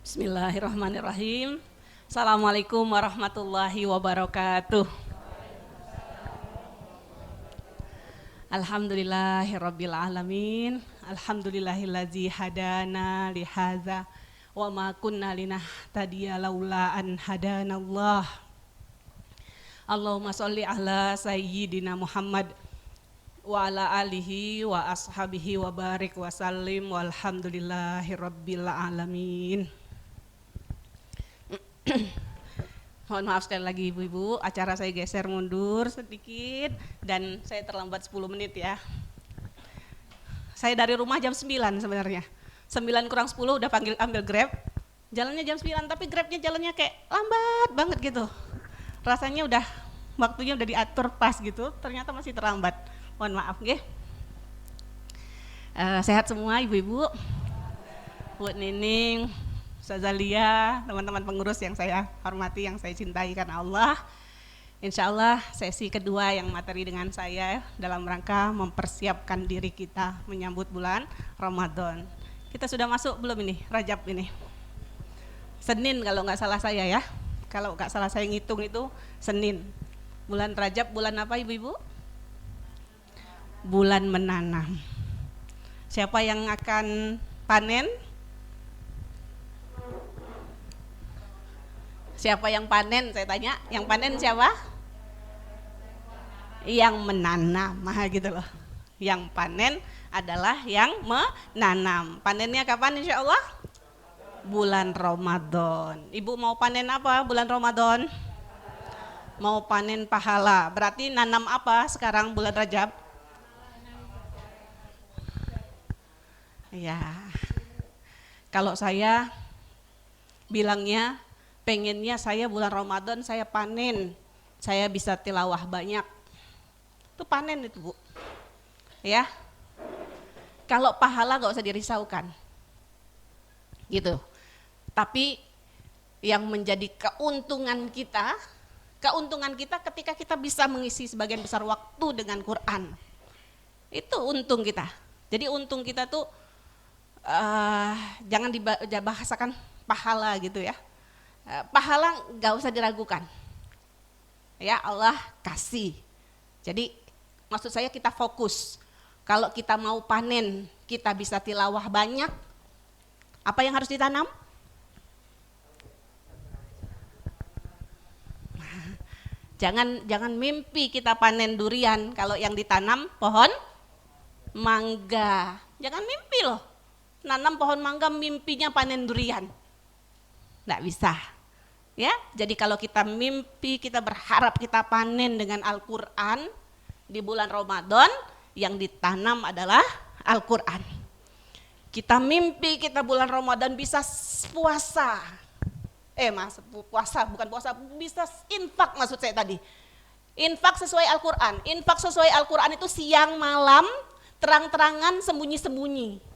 Bismillahirrahmanirrahim. Assalamualaikum warahmatullahi wabarakatuh. Alhamdulillahirabbil alamin. Alhamdulillahillazi hadana li hadza wa ma kunna linahtadiya laula an hadanallah. Allahumma sholli ala sayyidina Muhammad wa ala alihi wa ashabihi wa barik wa sallim walhamdulillahirabbil alamin. Mohon maaf sekali lagi ibu-ibu, acara saya geser mundur sedikit dan saya terlambat 10 menit ya. Saya dari rumah jam 9 sebenarnya. 9 kurang 10 udah ambil Grab. Jalannya jam 9 tapi Grabnya jalannya kayak lambat banget gitu. Rasanya udah waktunya udah diatur pas gitu, ternyata masih terlambat. Mohon maaf nggih. Sehat semua ibu-ibu, Bu Nining, Ustazah Lia, teman-teman pengurus yang saya hormati, yang saya cintai karena Allah. Insya Allah sesi kedua yang materi dengan saya dalam rangka mempersiapkan diri kita menyambut bulan Ramadan. Kita sudah masuk belum ini, Rajab ini? Senin kalau nggak salah saya ya. Kalau nggak salah saya ngitung itu Senin. Bulan Rajab bulan apa ibu-ibu? Bulan menanam. Siapa yang akan panen? Siapa yang panen? Saya tanya, yang panen siapa? Yang menanam, gitu loh. Yang panen adalah yang menanam. Panennya kapan insya Allah? Bulan Ramadan. Ibu mau panen apa bulan Ramadan? Mau panen pahala. Berarti nanam apa sekarang bulan Rajab? Ya, kalau saya bilangnya pengennya saya bulan Ramadan saya panen, saya bisa tilawah banyak. Itu panen itu Bu. Ya, kalau pahala gak usah dirisaukan. Gitu. Tapi yang menjadi keuntungan kita ketika kita bisa mengisi sebagian besar waktu dengan Quran. Itu untung kita. Jadi untung kita tuh jangan dibahasakan pahala gitu ya. Pahala gak usah diragukan. Ya Allah kasih. Jadi maksud saya kita fokus. Kalau kita mau panen, kita bisa tilawah banyak. Apa yang harus ditanam? Jangan mimpi kita panen durian kalau yang ditanam pohon mangga. Jangan mimpi loh. Nanam pohon mangga mimpinya panen durian. Nggak bisa. Ya, jadi kalau kita mimpi, kita berharap kita panen dengan Al-Qur'an di bulan Ramadan, yang ditanam adalah Al-Qur'an. Kita mimpi kita bulan Ramadan bisa puasa. Bukan puasa, bisa infak maksud saya tadi. Infak sesuai Al-Qur'an. Infak sesuai Al-Qur'an itu siang malam, terang-terangan, sembunyi-sembunyi.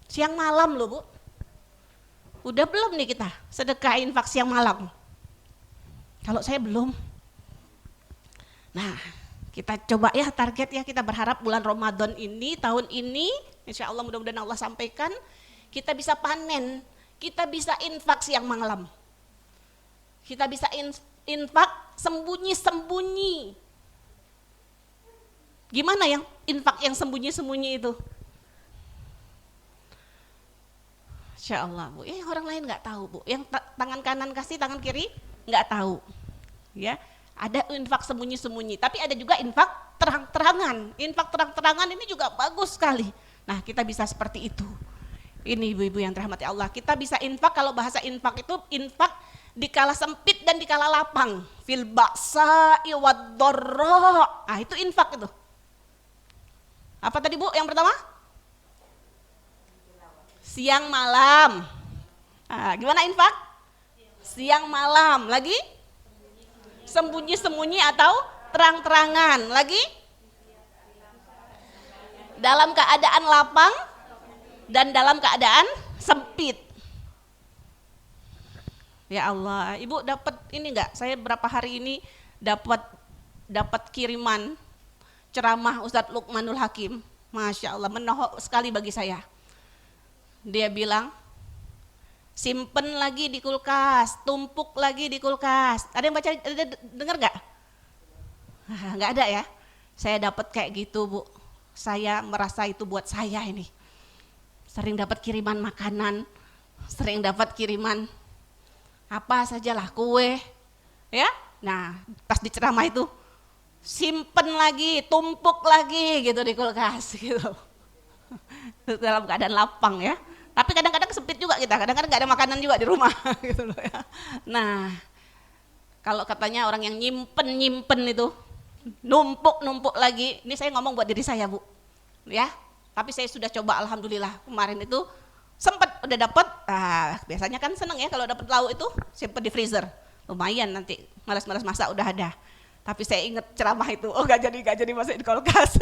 Siang malam loh Bu. Udah belum nih kita sedekah infak siang malam? Kalau saya belum. Nah, kita coba ya target ya, kita berharap bulan Ramadan ini, tahun ini, insya Allah mudah-mudahan Allah sampaikan, kita bisa panen, kita bisa infak siang malam. Kita bisa infak sembunyi-sembunyi. Gimana yang infak yang sembunyi-sembunyi itu? Insya Allah Bu, orang lain nggak tahu Bu, yang tangan kanan kasih, tangan kiri nggak tahu, ya. Ada infak sembunyi-sembunyi, tapi ada juga infak terang-terangan. Infak terang-terangan ini juga bagus sekali. Nah kita bisa seperti itu. Ini ibu-ibu yang dirahmati Allah, kita bisa infak, kalau bahasa infak itu infak di kala sempit dan di kala lapang. Fil ba'sa'i wad-dharra. Ah itu infak itu. Apa tadi Bu yang pertama? Siang malam. Gimana infak? Siang malam. Lagi? Sembunyi-sembunyi atau terang-terangan. Lagi? Dalam keadaan lapang dan dalam keadaan sempit. Ya Allah, Ibu dapat ini enggak? Saya berapa hari ini dapat kiriman ceramah Ustadz Luqmanul Hakim. Masya Allah, menohok sekali bagi saya. Dia bilang, simpen lagi di kulkas, tumpuk lagi di kulkas. Ada yang baca, ada dengar nggak? Nggak ada ya. Saya dapat kayak gitu Bu. Saya merasa itu buat saya ini. Sering dapat kiriman makanan, sering dapat kiriman apa sajalah, kue, ya. Nah, pas diceramah itu simpen lagi, tumpuk lagi gitu di kulkas gitu. Dalam keadaan lapang ya. Tapi kadang-kadang sempit juga kita, kadang-kadang nggak ada makanan juga di rumah gitu loh ya. Nah, kalau katanya orang yang nyimpen itu numpuk lagi, ini saya ngomong buat diri saya Bu, ya. Tapi saya sudah coba, alhamdulillah kemarin itu sempat udah dapat. Biasanya kan seneng ya kalau dapat lauk itu simpen di freezer, lumayan nanti malas-malas masak udah ada. Tapi saya ingat ceramah itu, oh gak jadi masuk di kulkas,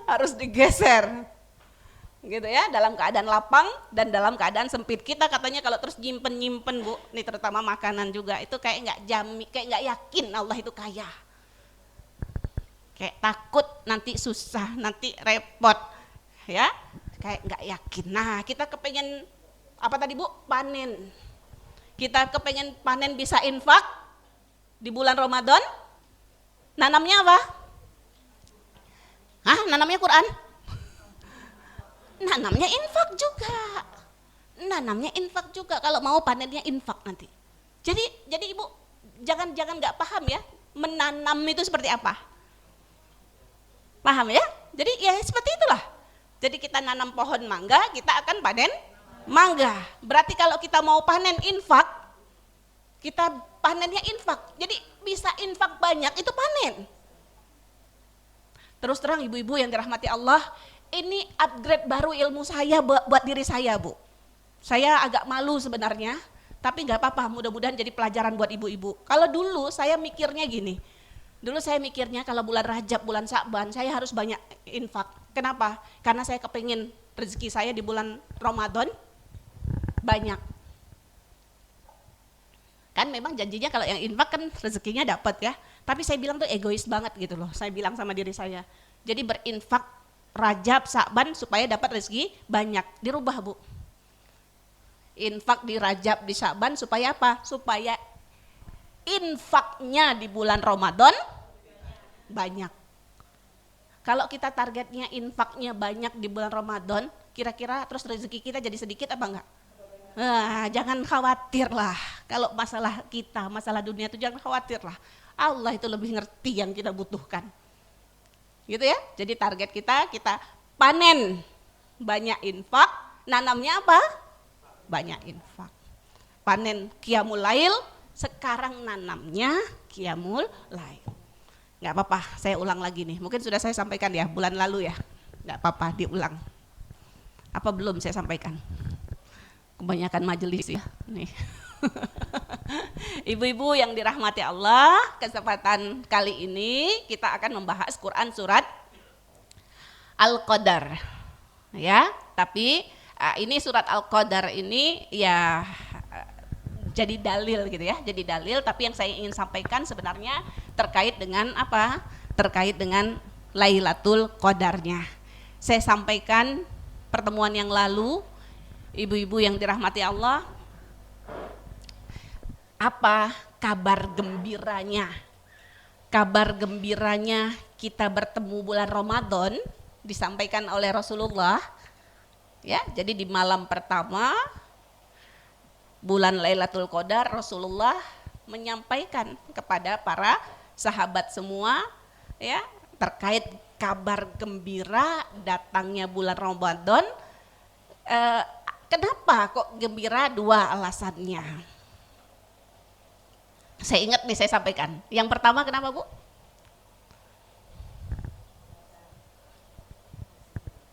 harus digeser, gitu ya. Dalam keadaan lapang dan dalam keadaan sempit. Kita katanya kalau terus nyimpen Bu, nih terutama makanan juga itu kayak nggak yakin Allah itu kaya. Kayak takut nanti susah, nanti repot, ya, kayak nggak yakin. Nah, kita kepengen apa tadi Bu? Panen. Kita kepengen panen bisa infak di bulan Ramadan. Nanamnya apa? Nanamnya Quran? Nanamnya infak juga. Nanamnya infak juga. Kalau mau panennya infak nanti. Jadi Ibu jangan nggak paham ya, menanam itu seperti apa? Paham ya? Jadi ya seperti itulah. Jadi kita nanam pohon mangga, kita akan panen mangga. Berarti kalau kita mau panen infak, kita panennya infak. Jadi bisa infak banyak, itu panen. Terus terang ibu-ibu yang dirahmati Allah, ini upgrade baru ilmu saya buat diri saya Bu. Saya agak malu sebenarnya, tapi nggak apa-apa, mudah-mudahan jadi pelajaran buat ibu-ibu. Kalau dulu saya mikirnya gini, kalau bulan Rajab, bulan Sya'ban, saya harus banyak infak. Kenapa? Karena saya kepingin rezeki saya di bulan Ramadan banyak. Kan memang janjinya kalau yang infak kan rezekinya dapat ya. Tapi saya bilang tuh egois banget gitu loh. Saya bilang sama diri saya. Jadi berinfak Rajab, Sya'ban supaya dapat rezeki banyak. Dirubah Bu. Infak di Rajab, di Sya'ban supaya apa? Supaya infaknya di bulan Ramadan banyak. Kalau kita targetnya infaknya banyak di bulan Ramadan, kira-kira terus rezeki kita jadi sedikit apa enggak? Jangan khawatir lah. Kalau masalah kita, masalah dunia itu jangan khawatir lah. Allah itu lebih ngerti yang kita butuhkan. Gitu ya. Jadi target kita panen banyak infak, nanamnya apa? Banyak infak. Panen qiyamul lail, sekarang nanamnya qiyamul lail. Nggak apa-apa, saya ulang lagi nih. Mungkin sudah saya sampaikan ya bulan lalu ya. Nggak apa-apa, diulang. Apa belum saya sampaikan? Kebanyakan majelis ya. Nih. Ibu-ibu yang dirahmati Allah, kesempatan kali ini kita akan membahas Quran surat Al-Qadar. Ya, tapi ini surat Al-Qadar ini ya jadi dalil gitu ya, jadi dalil, tapi yang saya ingin sampaikan sebenarnya terkait dengan apa? Terkait dengan Lailatul Qadarnya. Saya sampaikan pertemuan yang lalu, ibu-ibu yang dirahmati Allah, apa kabar gembiranya? Kabar gembiranya kita bertemu bulan Ramadan disampaikan oleh Rasulullah. Ya, jadi di malam pertama bulan Lailatul Qadar, Rasulullah menyampaikan kepada para sahabat semua ya terkait kabar gembira datangnya bulan Ramadan. Kenapa kok gembira? Dua alasannya. Saya ingat nih, saya sampaikan. Yang pertama kenapa Bu?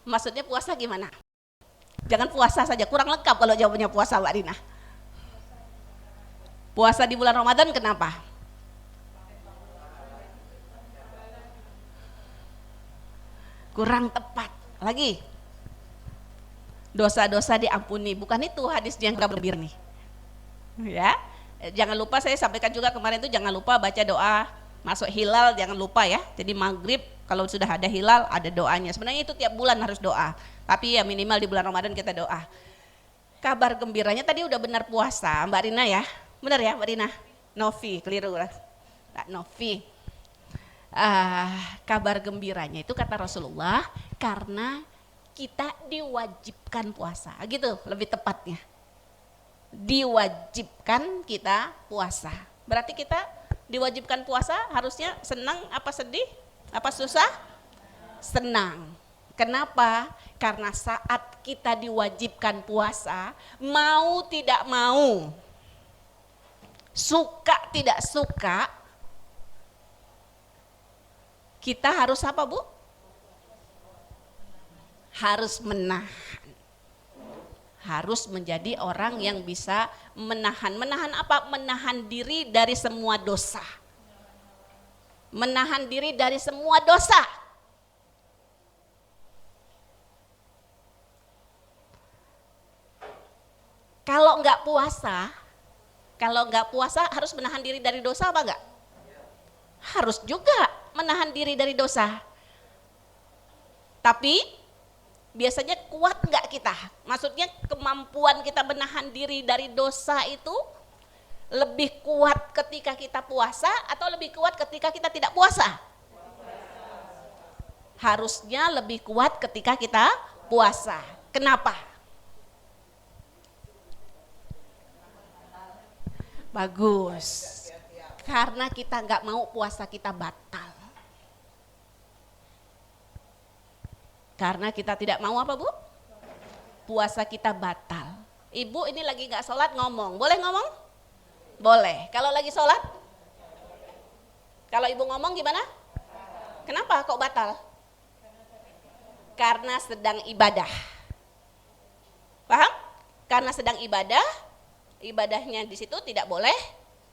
Maksudnya puasa gimana? Jangan puasa saja, kurang lengkap kalau jawabannya puasa Mbak Dina. Puasa di bulan Ramadan kenapa? Kurang tepat. Lagi. Dosa-dosa diampuni. Bukan itu hadisnya yang gembira nih. Ya. Jangan lupa saya sampaikan juga kemarin itu, jangan lupa baca doa masuk hilal, jangan lupa ya. Jadi maghrib kalau sudah ada hilal ada doanya. Sebenarnya itu tiap bulan harus doa. Tapi ya minimal di bulan Ramadan kita doa. Kabar gembiranya tadi udah benar puasa, Mbak Rina ya. Benar ya Mbak Rina? Novi, keliru lah. Mbak Novi. Kabar gembiranya itu kata Rasulullah karena kita diwajibkan puasa, gitu lebih tepatnya. Diwajibkan kita puasa. Berarti kita diwajibkan puasa harusnya senang apa sedih? Apa susah? Senang. Kenapa? Karena saat kita diwajibkan puasa, mau tidak mau, suka tidak suka, kita harus apa Bu? Harus menahan. Harus menjadi orang yang bisa menahan. Menahan apa? Menahan diri dari semua dosa. Menahan diri dari semua dosa. Kalau nggak puasa harus menahan diri dari dosa apa enggak? Harus juga menahan diri dari dosa. Tapi biasanya kuat nggak kita? Maksudnya kemampuan kita menahan diri dari dosa itu lebih kuat ketika kita puasa atau lebih kuat ketika kita tidak puasa? Harusnya lebih kuat ketika kita puasa. Kenapa? Bagus. Karena kita nggak mau puasa kita batal. Karena kita tidak mau apa Bu? Puasa kita batal. Ibu ini lagi nggak sholat ngomong, boleh ngomong? Boleh. Kalau lagi sholat? Kalau ibu ngomong gimana? Kenapa kok batal? Karena sedang ibadah. Paham? Karena sedang ibadah, ibadahnya di situ tidak boleh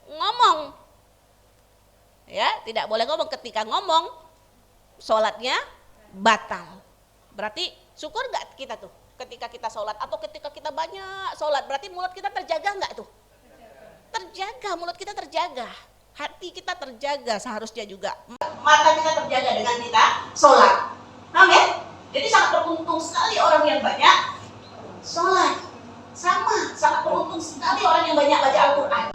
ngomong. Ya, tidak boleh ngomong. Ketika ngomong, sholatnya batal. Berarti syukur nggak kita tuh ketika kita sholat atau ketika kita banyak sholat? Berarti mulut kita terjaga nggak tuh? Terjaga, mulut kita terjaga, hati kita terjaga seharusnya juga. Mata kita terjaga dengan kita sholat. Paham ya? Jadi sangat beruntung sekali orang yang banyak sholat. Sangat beruntung sekali orang yang banyak baca Al-Quran.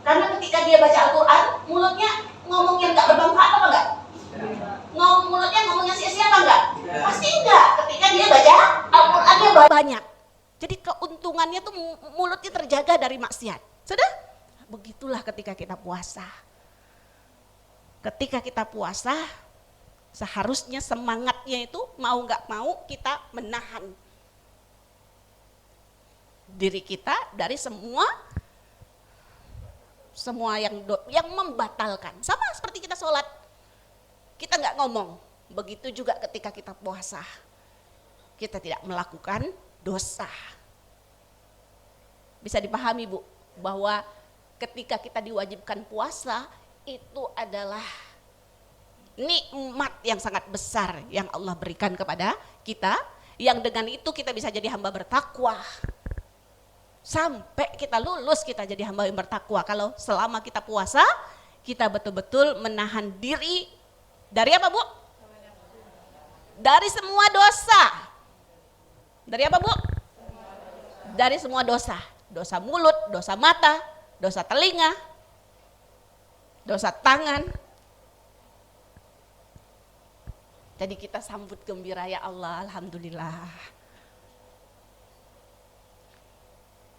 Karena ketika dia baca Al-Quran, mulutnya ngomong yang gak bermanfaat apa enggak? Mulutnya ngomongnya sia-sia apa enggak? Pasti enggak, ketika dia baca Al-Qurannya banyak. Jadi keuntungannya tuh mulutnya terjaga dari maksiat. Sudah? Begitulah ketika kita puasa. Ketika kita puasa, seharusnya semangatnya itu mau gak mau kita menahan diri kita dari semua yang membatalkan. Sama seperti kita sholat, kita nggak ngomong. Begitu juga ketika kita puasa, kita tidak melakukan dosa. Bisa dipahami Bu, bahwa ketika kita diwajibkan puasa, itu adalah nikmat yang sangat besar yang Allah berikan kepada kita, yang dengan itu kita bisa jadi hamba bertakwa. Sampai kita lulus kita jadi hamba yang bertakwa. Kalau selama kita puasa, kita betul-betul menahan diri dari apa Bu? Dari semua dosa. Dari apa Bu? Dari semua dosa. Dosa mulut, dosa mata, dosa telinga, dosa tangan. Jadi kita sambut gembira, ya Allah, alhamdulillah.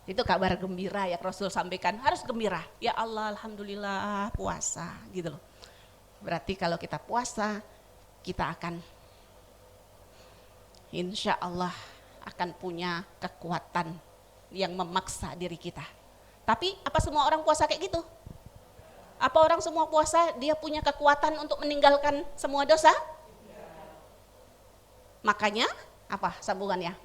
Itu kabar gembira ya Rasul sampaikan, harus gembira. Ya Allah, alhamdulillah puasa gitu loh. Berarti kalau kita puasa, kita akan insya Allah akan punya kekuatan yang memaksa diri kita. Tapi apa semua orang puasa kayak gitu? Apa orang semua puasa dia punya kekuatan untuk meninggalkan semua dosa? Makanya, apa sambungannya?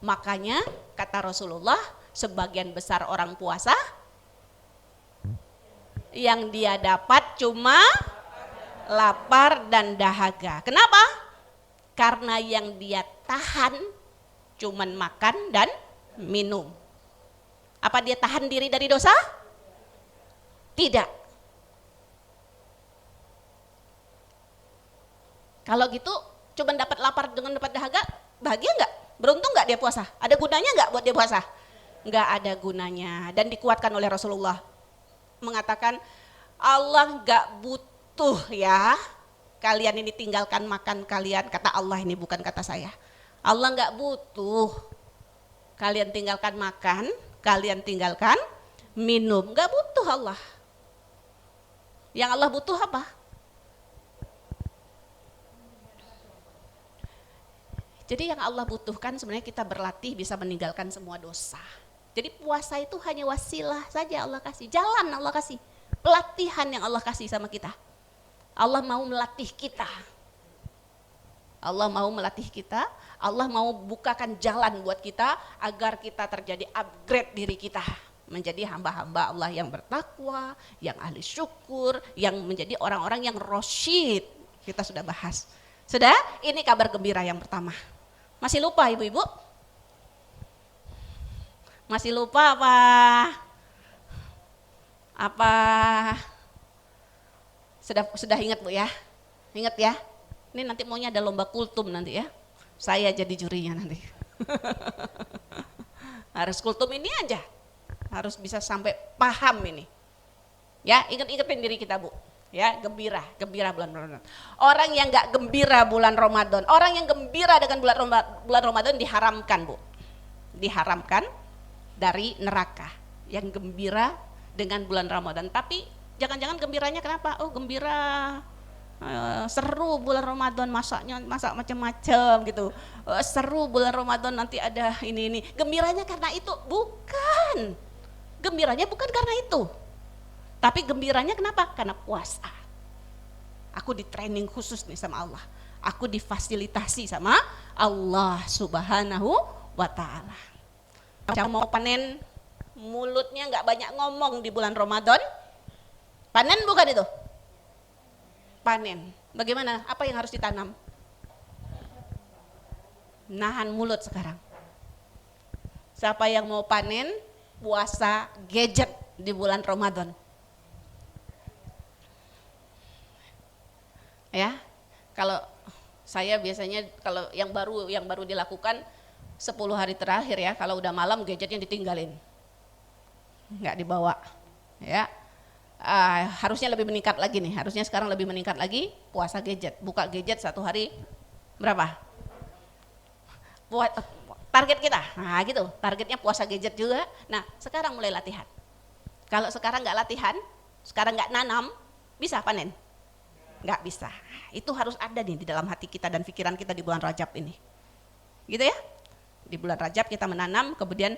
Makanya kata Rasulullah, sebagian besar orang puasa yang dia dapat cuma lapar dan dahaga. Kenapa? Karena yang dia tahan cuman makan dan minum. Apa dia tahan diri dari dosa? Tidak. Kalau gitu cuman dapat lapar dengan dapat dahaga, bahagia enggak? Beruntung nggak dia puasa? Ada gunanya nggak buat dia puasa? Nggak ada gunanya. Dan dikuatkan oleh Rasulullah mengatakan, Allah nggak butuh ya kalian ini tinggalkan makan kalian, kata Allah ini bukan kata saya. Allah nggak butuh kalian tinggalkan makan, kalian tinggalkan minum, nggak butuh Allah. Yang Allah butuh apa? Jadi yang Allah butuhkan sebenarnya kita berlatih bisa meninggalkan semua dosa. Jadi puasa itu hanya wasilah saja Allah kasih, jalan Allah kasih, pelatihan yang Allah kasih sama kita. Allah mau melatih kita. Allah mau melatih kita, Allah mau bukakan jalan buat kita agar kita terjadi upgrade diri kita. Menjadi hamba-hamba Allah yang bertakwa, yang ahli syukur, yang menjadi orang-orang yang rasyid. Kita sudah bahas. Sudah? Ini kabar gembira yang pertama. Masih lupa ibu-ibu? Masih lupa apa? Apa? Sudah ingat Bu ya? Ingat ya? Ini nanti maunya ada lomba kultum nanti ya. Saya jadi jurinya nanti. Harus kultum ini aja. Harus bisa sampai paham ini. Ya, ingat-ingatin diri kita Bu. Ya, gembira bulan Ramadan. Orang yang enggak gembira bulan Ramadan, orang yang gembira dengan bulan Ramadan diharamkan Bu. Diharamkan dari neraka. Yang gembira dengan bulan Ramadan. Tapi jangan-jangan gembiranya kenapa? Oh, gembira seru bulan Ramadan, masak macam-macam gitu. Seru bulan Ramadan nanti ada ini. Gembiranya karena itu? Bukan. Gembiranya bukan karena itu. Tapi gembiranya kenapa? Karena puasa. Aku di training khusus nih sama Allah. Aku difasilitasi sama Allah Subhanahu wa ta'ala. Macam mau panen, mulutnya nggak banyak ngomong di bulan Ramadan. Panen bukan itu? Panen. Bagaimana? Apa yang harus ditanam? Nahan mulut sekarang. Siapa yang mau panen, puasa gadget di bulan Ramadan. Ya, kalau saya biasanya kalau yang baru dilakukan 10 hari terakhir ya, kalau udah malam gadgetnya ditinggalin, nggak dibawa, ya. Harusnya lebih meningkat lagi nih, harusnya sekarang lebih meningkat lagi puasa gadget, buka gadget 1 hari berapa? Buat target kita, nah gitu, targetnya puasa gadget juga. Nah sekarang mulai latihan. Kalau sekarang nggak latihan, sekarang nggak nanam, bisa panen? Nggak bisa. Itu harus ada nih di dalam hati kita dan pikiran kita di bulan Rajab ini. Gitu ya? Di bulan Rajab kita menanam, kemudian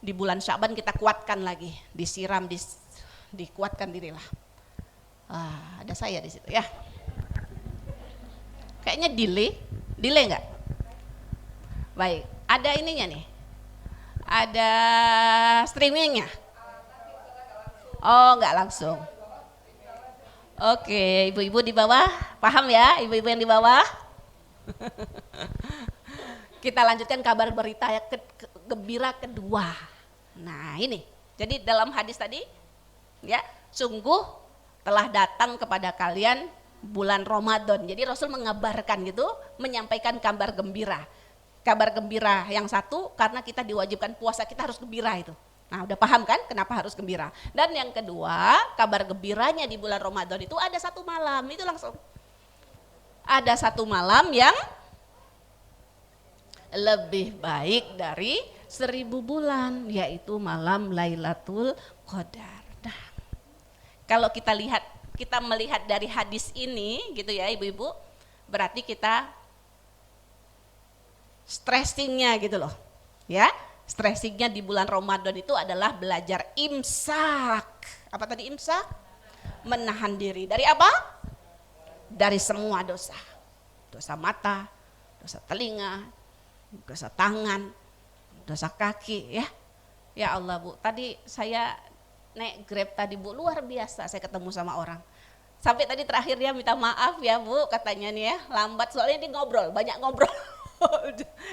di bulan Sya'ban kita kuatkan lagi, disiram, dikuatkan dirilah. Ada saya di situ ya. Kayaknya delay nggak? Baik, ada ininya nih. Ada streamingnya. Oh, nggak langsung. Oke, ibu-ibu di bawah, paham ya ibu-ibu yang di bawah? Kita lanjutkan kabar berita gembira kedua. Nah ini, jadi dalam hadis tadi, ya sungguh telah datang kepada kalian bulan Ramadan. Jadi Rasul mengabarkan gitu, menyampaikan kabar gembira. Kabar gembira yang satu, karena kita diwajibkan puasa, kita harus gembira itu. Nah udah paham kan kenapa harus gembira. Dan yang kedua, kabar gembiranya di bulan Ramadan itu ada 1 malam, itu langsung. Ada 1 malam yang lebih baik dari 1000 bulan, yaitu malam Lailatul Qadar. Nah, kalau kita melihat dari hadis ini gitu ya ibu-ibu, berarti kita stressingnya gitu loh. Ya, stressingnya di bulan Ramadan itu adalah belajar imsak. Apa tadi imsak? Menahan diri. Dari apa? Dari semua dosa. Dosa mata, dosa telinga, dosa tangan, dosa kaki ya. Ya Allah Bu, tadi saya naik Grab tadi Bu, luar biasa saya ketemu sama orang. Sampai tadi terakhir dia minta maaf ya Bu, katanya nih ya, lambat soalnya dia ngobrol, banyak ngobrol.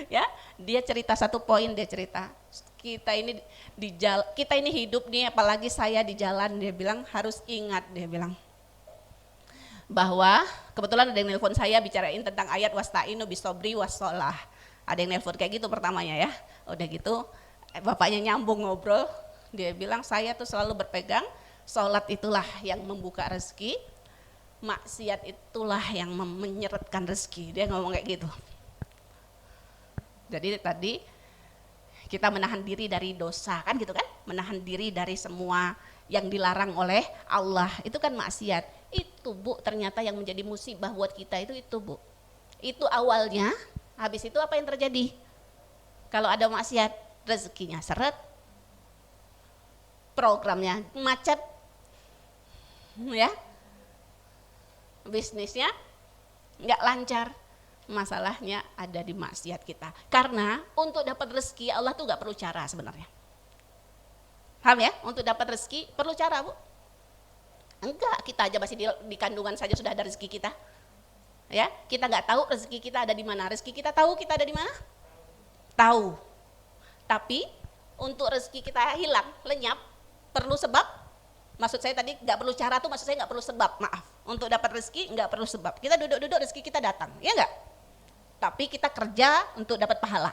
Ya, dia cerita 1 poin, dia cerita kita ini hidup nih, apalagi saya di jalan, dia bilang harus ingat, dia bilang bahwa kebetulan ada yang nelpon saya bicarain tentang ayat wasta'inu bisobri wassalah. Ada yang nelpon kayak gitu pertamanya ya. Udah gitu bapaknya nyambung ngobrol, dia bilang saya tuh selalu berpegang sholat itulah yang membuka rezeki, maksiat itulah yang menyeretkan rezeki. Dia ngomong kayak gitu. Jadi tadi kita menahan diri dari dosa kan gitu kan, menahan diri dari semua yang dilarang oleh Allah, itu kan maksiat. Itu Bu ternyata yang menjadi musibah buat kita itu Bu. Itu awalnya, habis itu apa yang terjadi? Kalau ada maksiat, rezekinya seret, programnya macet, ya, bisnisnya nggak lancar. Masalahnya ada di maksiat kita. Karena untuk dapat rezeki Allah tuh nggak perlu cara sebenarnya. Paham ya? Untuk dapat rezeki perlu cara Bu? Enggak, kita aja masih di kandungan saja sudah ada rezeki kita. Ya, kita nggak tahu rezeki kita ada di mana. Rezeki kita tahu kita ada di mana? Tahu. Tapi untuk rezeki kita hilang, lenyap, perlu sebab. Maksud saya tadi nggak perlu cara tuh, maksud saya nggak perlu sebab. Maaf, untuk dapat rezeki nggak perlu sebab. Kita duduk-duduk rezeki kita datang, ya nggak? Tapi kita kerja untuk dapat pahala.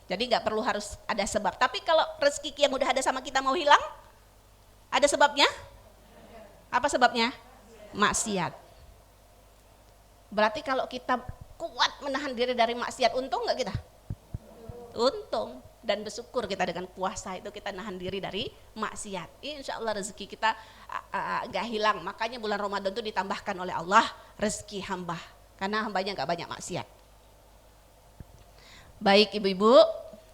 Jadi nggak perlu harus ada sebab. Tapi kalau rezeki yang udah ada sama kita mau hilang, ada sebabnya? Apa sebabnya? Maksiat. Berarti kalau kita kuat menahan diri dari maksiat, untung nggak kita? Untung. Dan bersyukur kita dengan puasa itu kita nahan diri dari maksiat. Insya Allah rezeki kita gak hilang. Makanya bulan Ramadan itu ditambahkan oleh Allah rezeki hamba. Karena hambanya gak banyak maksiat. Baik ibu-ibu,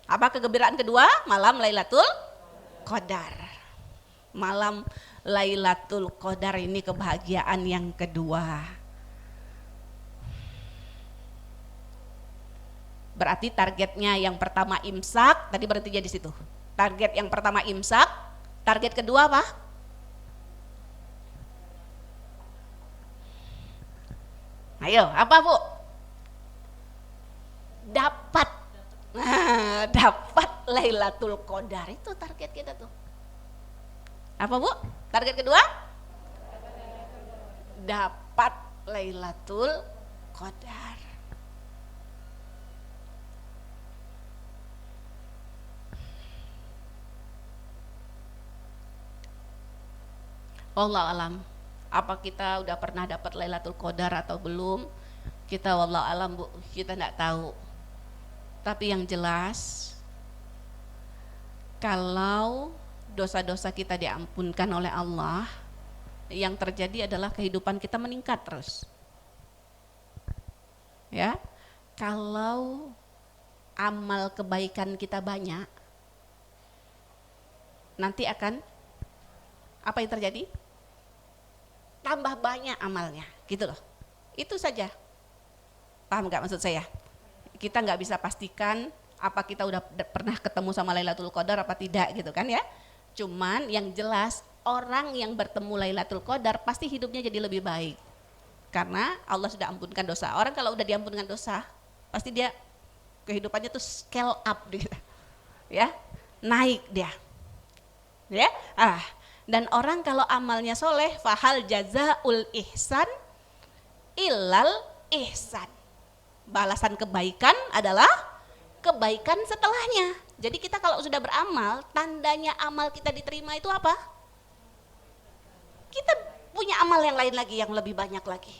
apa kegembiraan kedua? Malam Lailatul Qadar. Malam Lailatul Qadar ini kebahagiaan yang kedua. Berarti targetnya yang pertama imsak, tadi berhentinya di situ. Target yang pertama imsak, target kedua apa? Ayo, apa Bu? Dapat. Nah, dapat Lailatul Qadar, itu target kita tuh. Apa Bu? Target kedua? Dapat Lailatul Qadar. Wallahu alam, apa kita udah pernah dapat Lailatul Qadar atau belum? Kita wallahu alam Bu, kita enggak tahu. Tapi yang jelas kalau dosa-dosa kita diampunkan oleh Allah, yang terjadi adalah kehidupan kita meningkat terus. Ya. Kalau amal kebaikan kita banyak, nanti akan apa yang terjadi? Tambah banyak amalnya, gitu loh. Itu saja. Paham nggak maksud saya? Kita nggak bisa pastikan apa kita udah pernah ketemu sama Lailatul Qadar apa tidak gitu kan ya. Cuman yang jelas orang yang bertemu Lailatul Qadar pasti hidupnya jadi lebih baik. Karena Allah sudah ampunkan dosa. Orang kalau udah diampunkan dosa, pasti dia kehidupannya tuh scale up gitu. Ya, naik dia. Ya, dan orang kalau amalnya soleh, fahal jazaul ihsan ilal ihsan. Balasan kebaikan adalah kebaikan setelahnya. Jadi kita kalau sudah beramal, tandanya amal kita diterima itu apa? Kita punya amal yang lain lagi, yang lebih banyak lagi.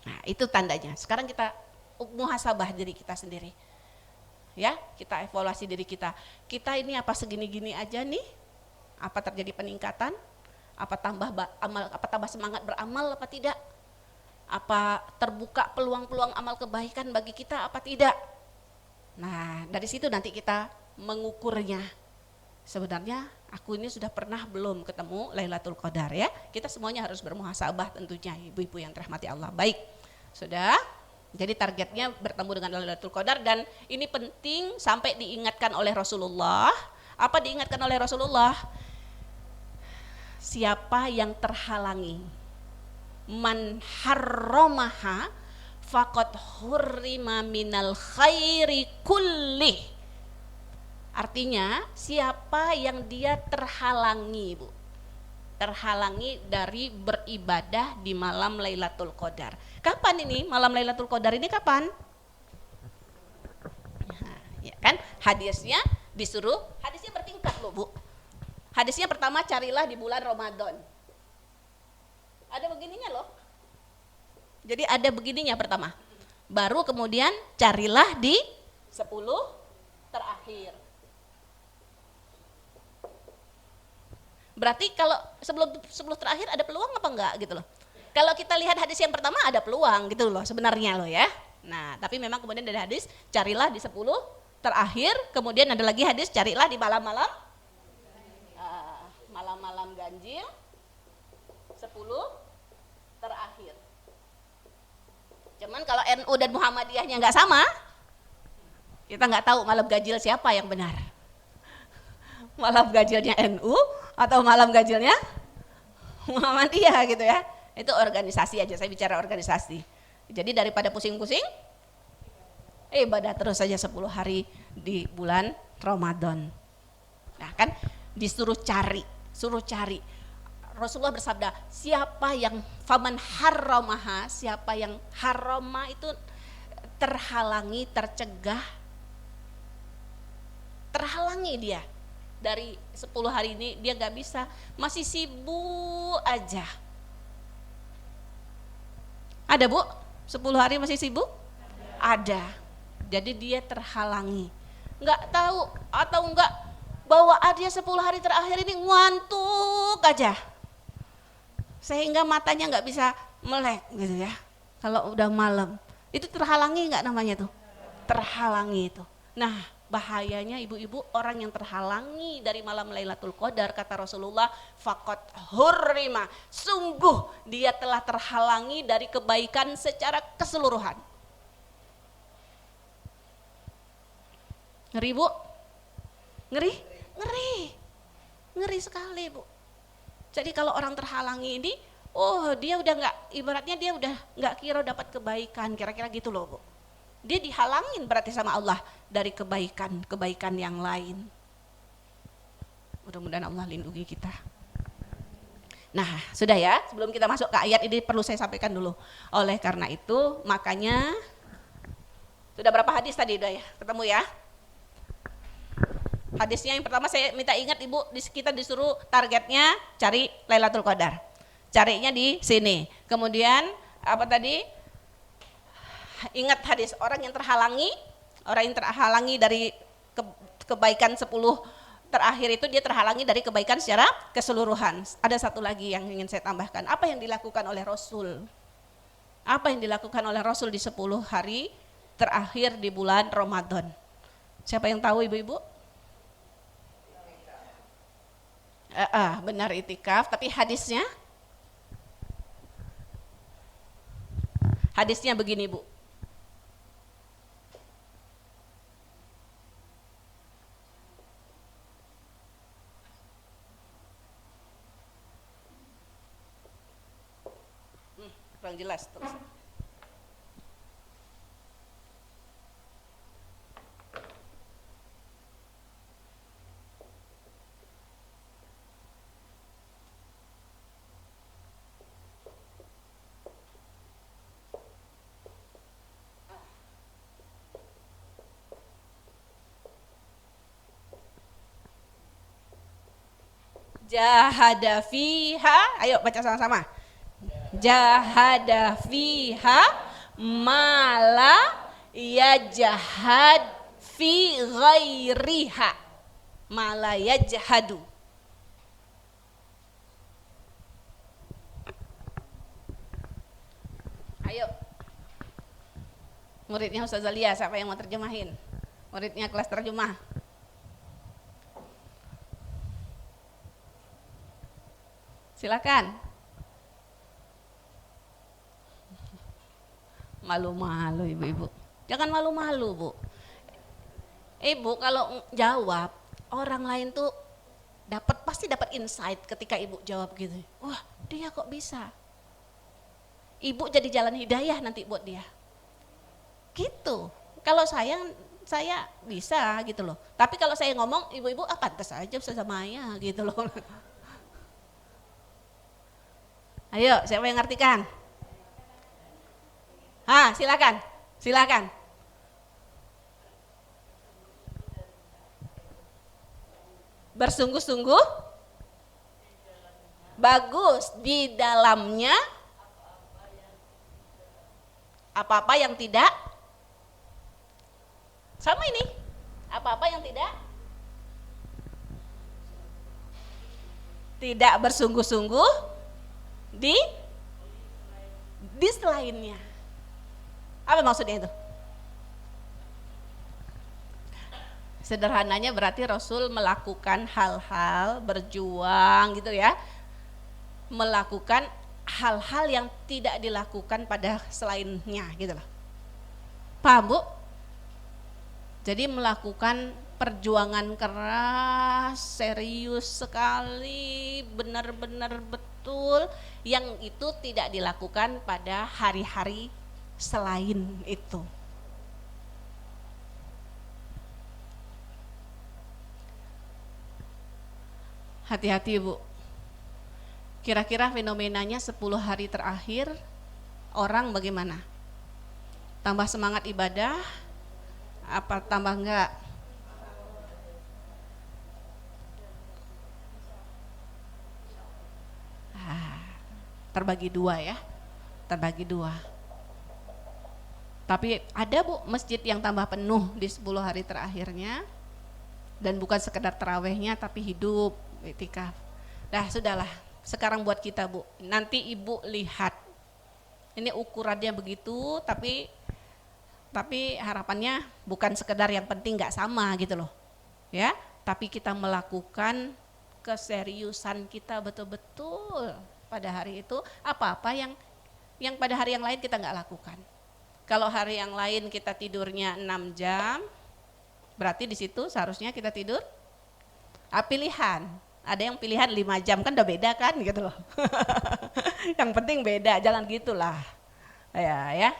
Nah itu tandanya. Sekarang kita muhasabah diri kita sendiri. Ya, kita evaluasi diri kita. Kita ini apa segini-gini aja nih? Apa terjadi peningkatan? Apa tambah semangat beramal apa tidak? Apa terbuka peluang-peluang amal kebaikan bagi kita apa tidak? Nah, dari situ nanti kita mengukurnya. Sebenarnya aku ini sudah pernah belum ketemu Lailatul Qadar ya? Kita semuanya harus bermuhasabah tentunya, ibu-ibu yang dirahmati Allah. Baik. Sudah? Jadi targetnya bertemu dengan Lailatul Qadar dan ini penting sampai diingatkan oleh Rasulullah. Apa diingatkan oleh Rasulullah? Siapa yang terhalangi? Man harramaha faqad hurrima minal khairi kullih. Artinya siapa yang dia terhalangi, Bu. terhalangi dari beribadah di malam Lailatul Qadar. Kapan ini malam Lailatul Qadar ini kapan? Nah, ya kan? Hadisnya disuruh, hadisnya bertingkat loh Bu. Hadisnya pertama carilah di bulan Ramadan. Ada begininya loh. Jadi ada begininya pertama. Baru kemudian carilah di 10 terakhir. Berarti kalau sebelum terakhir ada peluang apa enggak gitu loh. Kalau kita lihat hadis yang pertama ada peluang gitu loh sebenarnya loh ya. Nah, tapi memang kemudian dari hadis carilah di 10 terakhir, kemudian ada lagi hadis carilah di malam-malam malam-malam ganjil 10 terakhir. Cuman kalau NU dan Muhammadiyahnya nggak sama, kita nggak tahu malam ganjil siapa yang benar. Malam ganjilnya NU atau malam ganjilnya Muhammadiyah gitu ya. Itu organisasi aja, saya bicara organisasi. Jadi daripada pusing-pusing, ibadah terus saja 10 hari di bulan Ramadan. Nah kan disuruh cari, suruh cari. Rasulullah bersabda, siapa yang faman harramaha, siapa yang harama itu terhalangi, tercegah, terhalangi dia dari 10 hari ini, dia gak bisa, masih sibuk aja. Ada Bu? 10 hari masih sibuk? Ada. Jadi dia terhalangi. Nggak tahu atau enggak bawaan dia 10 hari terakhir ini ngantuk aja. Sehingga matanya nggak bisa melek gitu ya. Kalau udah malam. Itu terhalangi nggak namanya tuh? Terhalangi itu. Nah, bahayanya ibu-ibu orang yang terhalangi dari malam Lailatul Qadar, kata Rasulullah, faqad hurrima, sungguh dia telah terhalangi dari kebaikan secara keseluruhan. Ngeri Bu? Ngeri? Ngeri. Ngeri sekali Bu. Jadi kalau orang terhalangi ini, oh dia udah nggak, ibaratnya dia udah nggak kira dapat kebaikan, kira-kira gitu loh Bu. Dia dihalangin berarti sama Allah dari kebaikan yang lain. Mudah-mudahan Allah lindungi kita. Nah sudah ya, sebelum kita masuk ke ayat ini perlu saya sampaikan dulu. Oleh karena itu makanya, sudah berapa hadis tadi udah ya, ketemu ya? Hadisnya yang pertama saya minta ingat Ibu, kita disuruh targetnya cari Lailatul Qadar. Carinya di sini. Kemudian apa tadi? Ingat hadis orang yang terhalangi dari kebaikan 10 terakhir itu dia terhalangi dari kebaikan secara keseluruhan. Ada satu lagi yang ingin saya tambahkan. Apa yang dilakukan oleh Rasul? Apa yang dilakukan oleh Rasul di 10 hari terakhir di bulan Ramadan? Siapa yang tahu ibu-ibu? Benar itikaf, tapi hadisnya? Hadisnya begini Bu. Kurang jelas terus. Jahada fiha, ayo baca sama-sama. Jahada fiha mala yajhad fi ghairiha, mala yajhadu. Ayo muridnya Ustazah Lia, siapa yang mau terjemahin? Muridnya kelas terjemah. Silakan. Malu-malu ibu-ibu. Jangan malu-malu Bu. Ibu kalau jawab, orang lain tuh pasti dapat insight ketika ibu jawab gitu. Wah, dia kok bisa. Ibu jadi jalan hidayah nanti buat dia. Gitu. Kalau saya bisa gitu loh. Tapi kalau saya ngomong, ibu-ibu pantas aja Ustazah Maya gitu loh. Ayo, siapa yang ngartikan? Silakan. Silakan. Bersungguh-sungguh bagus di dalamnya apa-apa yang tidak sama ini. Apa-apa yang tidak bersungguh-sungguh di selainnya. Apa maksudnya itu? Sederhananya berarti Rasul melakukan hal-hal, berjuang gitu ya, melakukan hal-hal yang tidak dilakukan pada selainnya gitu loh. Paham Bu? Jadi melakukan perjuangan keras, serius sekali, benar-benar betul, yang itu tidak dilakukan pada hari-hari selain itu. Hati-hati Bu. Kira-kira fenomenanya 10 hari terakhir orang bagaimana? Tambah semangat ibadah? Apa tambah enggak? Terbagi dua ya. Terbagi dua. Tapi ada Bu masjid yang tambah penuh di 10 hari terakhirnya. Dan bukan sekedar terawihnya tapi hidup iktikaf. Dah sudahlah. Sekarang buat kita Bu, nanti Ibu lihat. Ini ukurannya begitu, tapi harapannya bukan sekedar yang penting nggak sama gitu loh. Ya, tapi kita melakukan keseriusan kita betul-betul pada hari itu, apa-apa yang pada hari yang lain kita nggak lakukan. Kalau hari yang lain kita tidurnya 6 jam, berarti di situ seharusnya kita tidur pilihan. Ada yang pilihan 5 jam, kan udah beda kan gitu loh. Yang penting beda, jangan gitulah. Ya.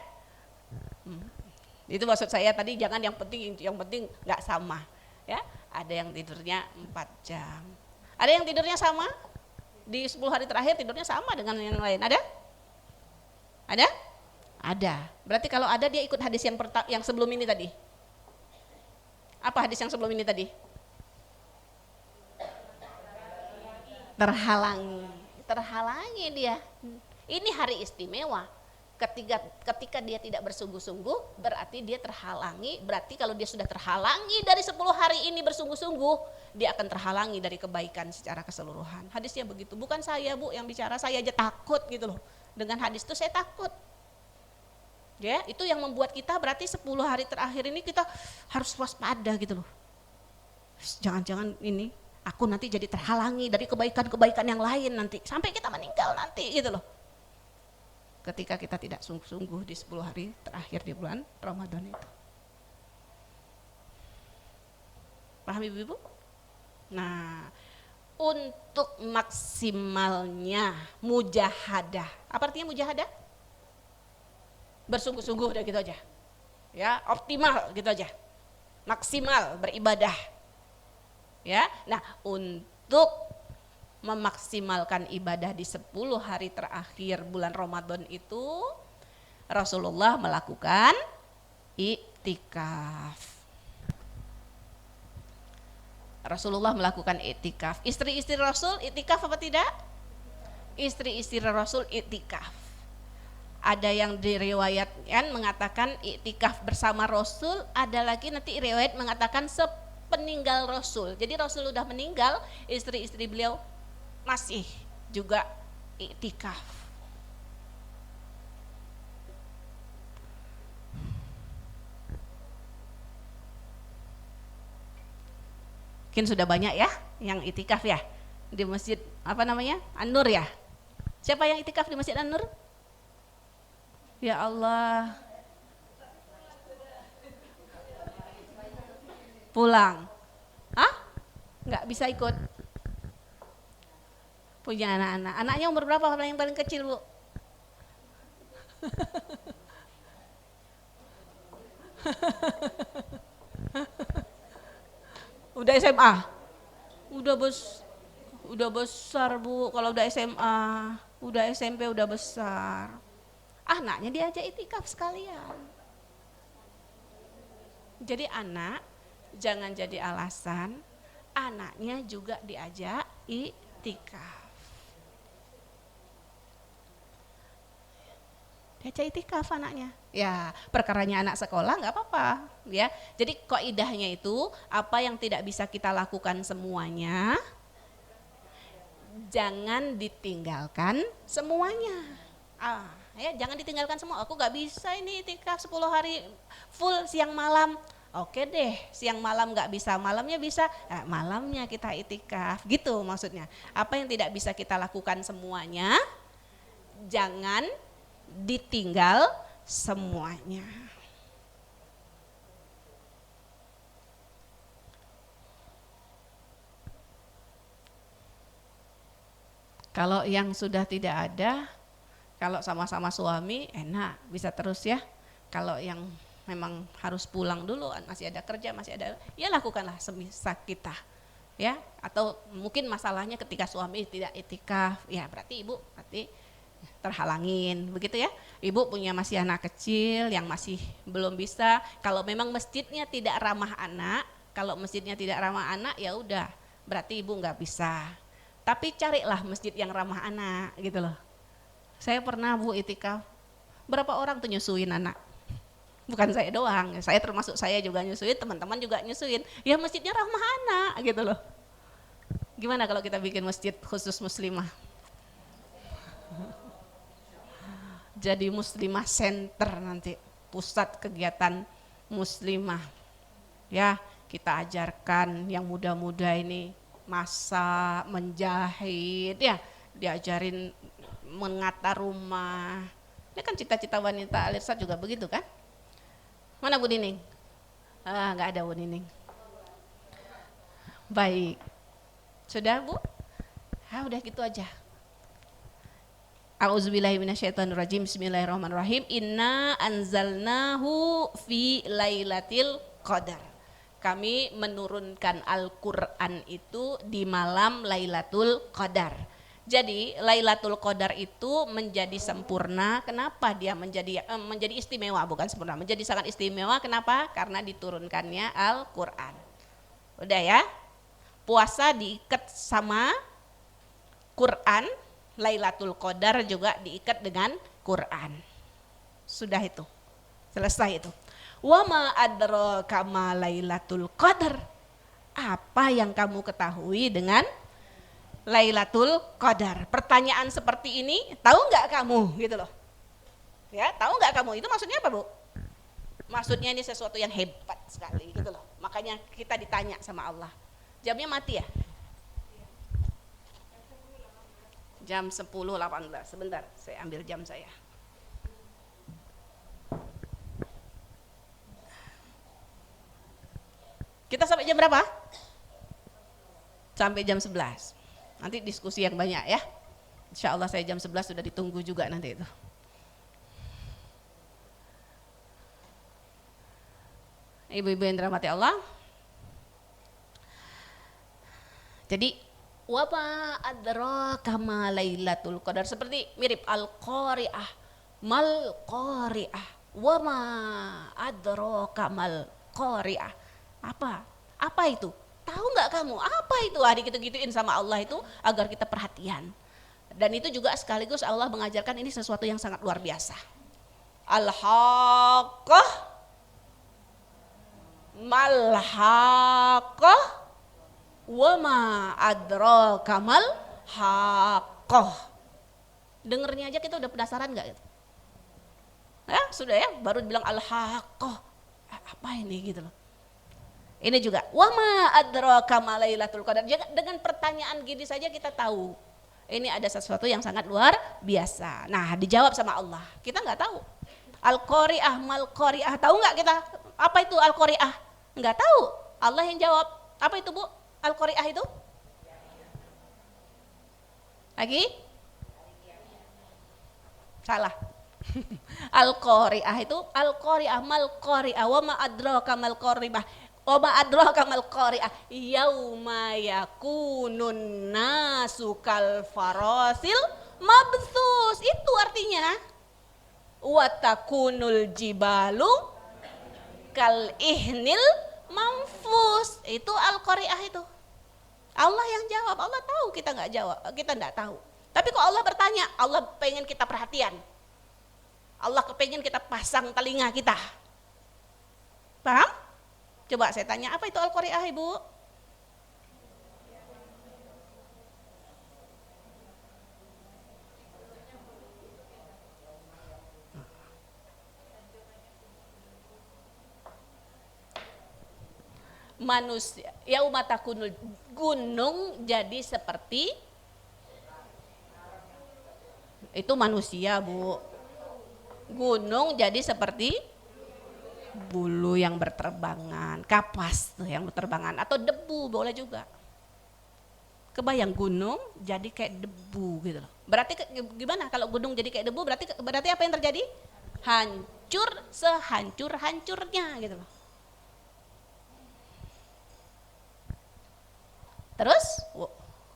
Itu maksud saya tadi, jangan yang penting nggak sama. Ya, ada yang tidurnya 4 jam. Ada yang tidurnya sama? Di 10 hari terakhir tidurnya sama dengan yang lain. Ada? Ada? Ada. Berarti kalau ada dia ikut hadis yang sebelum ini tadi. Apa hadis yang sebelum ini tadi? Terhalangi dia. Ini hari istimewa. Ketika dia tidak bersungguh-sungguh, berarti dia terhalangi. Berarti kalau dia sudah terhalangi dari 10 hari ini bersungguh-sungguh, dia akan terhalangi dari kebaikan secara keseluruhan. Hadisnya begitu. Bukan saya Bu yang bicara, saya aja takut gitu loh. Dengan hadis itu saya takut. Ya, itu yang membuat kita berarti 10 hari terakhir ini kita harus waspada gitu loh. Jangan-jangan ini aku nanti jadi terhalangi dari kebaikan-kebaikan yang lain nanti, sampai kita meninggal nanti gitu loh. Ketika kita tidak sungguh-sungguh di 10 hari terakhir di bulan Ramadan itu. Paham Ibu-ibu? Nah, untuk maksimalnya mujahadah. Apa artinya mujahadah? Bersungguh-sungguh udah gitu aja. Ya, optimal gitu aja. Maksimal beribadah. Ya, nah untuk memaksimalkan ibadah di 10 hari terakhir bulan Ramadan itu Rasulullah melakukan iktikaf. Rasulullah melakukan iktikaf. Istri-istri Rasul iktikaf apa tidak? Istri-istri Rasul iktikaf. Ada yang diriwayatkan mengatakan iktikaf bersama Rasul, ada lagi nanti riwayat mengatakan peninggal Rasul. Jadi Rasul udah meninggal, istri-istri beliau masih juga iktikaf. Mungkin sudah banyak ya yang iktikaf ya di masjid apa namanya? An-Nur ya. Siapa yang iktikaf di Masjid An-Nur? Ya Allah. Pulang. Nggak bisa ikut. Punya anak-anak. Anaknya umur berapa yang paling kecil, Bu? Udah SMA? Udah besar, Bu. Kalau udah SMA. udah SMP udah besar. Anaknya diajak itikaf sekalian. Jadi anak jangan jadi alasan, anaknya juga diajak itikaf. Diajak itikaf anaknya. Ya, perkaranya anak sekolah nggak apa-apa, ya. Jadi kaidahnya itu apa yang tidak bisa kita lakukan semuanya, jangan ditinggalkan semuanya. Ya jangan ditinggalkan semua. Aku nggak bisa ini itikaf 10 hari full siang malam. Oke deh, siang malam nggak bisa, malamnya bisa, malamnya kita itikaf, gitu maksudnya. Apa yang tidak bisa kita lakukan semuanya, jangan ditinggal semuanya. Kalau yang sudah tidak ada, kalau sama-sama suami enak, bisa terus ya. Kalau yang memang harus pulang dulu, masih ada kerja, masih ada, ya lakukanlah semisa kita. Ya, atau mungkin masalahnya ketika suami tidak itikaf, ya berarti ibu terhalangin, begitu ya. Ibu punya masih anak kecil yang masih belum bisa. Kalau memang masjidnya tidak ramah anak, ya udah, berarti ibu nggak bisa. Tapi carilah masjid yang ramah anak, gitu loh. Saya pernah Bu itikaf, berapa orang tuh nyusuin anak? Bukan saya doang, saya termasuk saya juga nyusuin, teman-teman juga nyusuin. Ya masjidnya ramah anak, gitu loh. Gimana kalau kita bikin masjid khusus muslimah? Jadi muslimah center nanti, pusat kegiatan muslimah. Ya, kita ajarkan yang muda-muda ini masak, menjahit, ya, diajarin menata rumah. Ini kan cita-cita wanita Alirsat juga begitu kan? Mana Bu Nining? Nggak ada Bu Nining. Baik, sudah Bu? Udah gitu aja. A'udzubillahiminasyaitonirrajim. Bismillahirrahmanirrahim. Inna anzalnahu fi lailatul qadar. Kami menurunkan Al-Quran itu di malam Lailatul Qadar. Jadi Lailatul Qadar itu menjadi sempurna. Kenapa dia menjadi istimewa? Bukan sempurna, menjadi sangat istimewa. Kenapa? Karena diturunkannya Al-Quran. Udah ya, puasa diikat sama Quran, Lailatul Qadar juga diikat dengan Quran. Sudah itu, selesai itu. Wa ma adraka ma Lailatul Qadar. Apa yang kamu ketahui dengan Lailatul Qadar? Pertanyaan seperti ini, tahu nggak kamu, gitu loh. Ya, tahu nggak kamu? Itu maksudnya apa, Bu? Maksudnya ini sesuatu yang hebat sekali, gitu loh. Makanya kita ditanya sama Allah. Jamnya mati ya? Jam 10.18. Sebentar, saya ambil jam saya. Kita sampai jam berapa? Sampai jam 11. Nanti diskusi yang banyak ya. Insya Allah saya jam 11 sudah ditunggu juga nanti itu. Ibu-ibu yang dirahmati Allah. Jadi wa ma adraka ma Lailatul Qadar, seperti mirip Al-Qari'ah, mal Qari'ah, wa ma adraka mal Qari'ah. Apa itu? Tahu nggak kamu? Apa itu? Gitu-gituin sama Allah itu agar kita perhatian. Dan itu juga sekaligus Allah mengajarkan ini sesuatu yang sangat luar biasa. Al-Haqqah mal-Haqqah wa ma adraka mal Haqqah. Dengernya aja kita udah penasaran nggak? Ya sudah ya, baru bilang Al-Haqqah. Apa ini gitu loh. Ini juga wa ma adraka ma Lailatul Qadar. Dengan pertanyaan gini saja kita tahu ini ada sesuatu yang sangat luar biasa. Nah, dijawab sama Allah. Kita nggak tahu. Al-Qari'ah mal Qari'ah, tahu nggak kita apa itu Al-Qari'ah? Nggak tahu. Allah yang jawab. Apa itu, Bu? Al-Qari'ah itu? Lagi? Salah. Al-Qari'ah itu Al-Qari'ah mal Qari'ah wa ma adraka mal Qari'ah. Wa ma adraka mal Qari'ah yauma yakunun nasu kal farasil mabthus. Itu artinya wa takunul jibalu kal ihnil manfus. Itu Al-Qari'ah itu. Allah yang jawab, Allah tahu kita nggak jawab, kita nggak tahu. Tapi kok Allah bertanya, Allah pengen kita perhatian. Allah kepengen kita pasang telinga kita. Paham? Coba saya tanya, apa itu Al-Qari'ah, Ibu? Manusia, yaumatakunul, gunung jadi seperti, itu manusia, Bu. Gunung jadi seperti bulu yang berterbangan, kapas tuh yang berterbangan, atau debu boleh juga. Kebayang gunung jadi kayak debu gitu loh. Berarti gimana kalau gunung jadi kayak debu? Berarti apa yang terjadi? Hancur sehancur-hancurnya gitu loh. Terus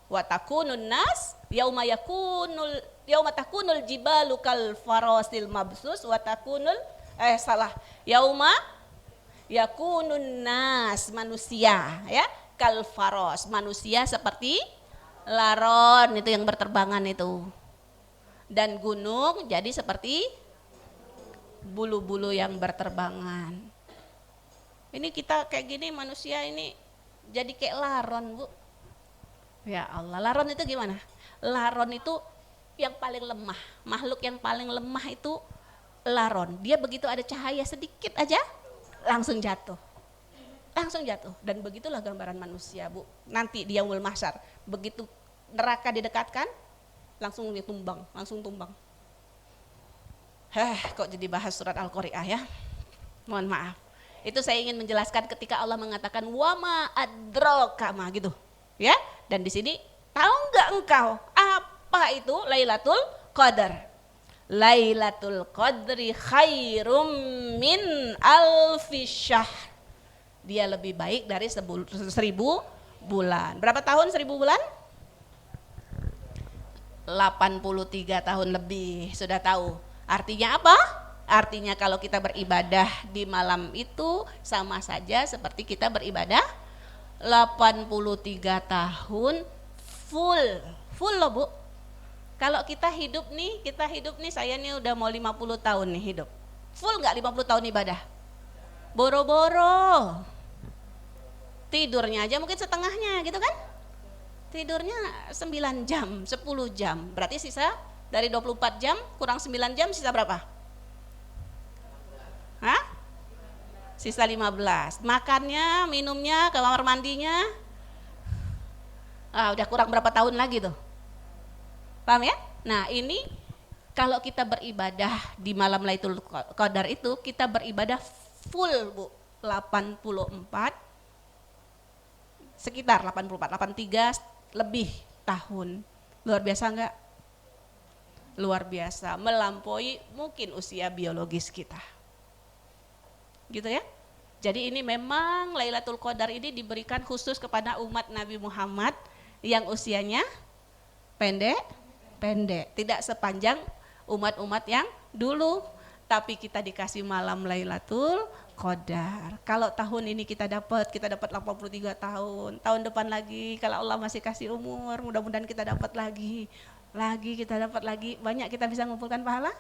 wa takunun nas yauma takunul jibalu kal farasil mabsus wa takunul yauma yakunun nas, manusia ya, kal faros, manusia seperti laron itu yang berterbangan itu, dan gunung jadi seperti bulu-bulu yang berterbangan. Ini kita kayak gini, manusia ini jadi kayak laron, Bu. Ya Allah, laron itu gimana? Laron itu yang paling lemah, makhluk yang paling lemah itu laron. Dia begitu ada cahaya sedikit aja langsung jatuh. Langsung jatuh. Dan begitulah gambaran manusia, Bu. Nanti di yaumul mahsyar, begitu neraka didekatkan langsung ditumbang, langsung tumbang. Kok jadi bahas surat Al-Qari'ah ya? Mohon maaf. Itu saya ingin menjelaskan ketika Allah mengatakan wama adraka ma gitu. Ya, dan di sini tahu nggak engkau apa itu Lailatul Qadar? Lailatul Qadri khairum min alfi syahr. Dia lebih baik dari 1000 bulan. Berapa tahun 1000 bulan? 83 tahun lebih. Sudah tahu. Artinya apa? Artinya kalau kita beribadah di malam itu sama saja seperti kita beribadah 83 tahun full loh, Bu. Kalau kita hidup nih, saya nih udah mau 50 tahun nih hidup. Full nggak 50 tahun ibadah? Boro-boro. Tidurnya aja mungkin setengahnya gitu kan? Tidurnya 9 jam, 10 jam. Berarti sisa dari 24 jam kurang 9 jam sisa berapa? Hah? Sisa 15. Makannya, minumnya, kamar mandinya, udah kurang berapa tahun lagi tuh. Paham ya? Nah ini kalau kita beribadah di malam Lailatul Qadar itu, kita beribadah full, Bu. 84, sekitar 83 lebih tahun. Luar biasa enggak? Luar biasa, melampaui mungkin usia biologis kita. Gitu ya. Jadi ini memang Lailatul Qadar ini diberikan khusus kepada umat Nabi Muhammad yang usianya pendek, tidak sepanjang umat-umat yang dulu, tapi kita dikasih malam Lailatul Qadar. Kalau tahun ini kita dapat 83 tahun. Tahun depan lagi kalau Allah masih kasih umur, mudah-mudahan kita dapat lagi kita dapat lagi. Banyak kita bisa mengumpulkan pahala.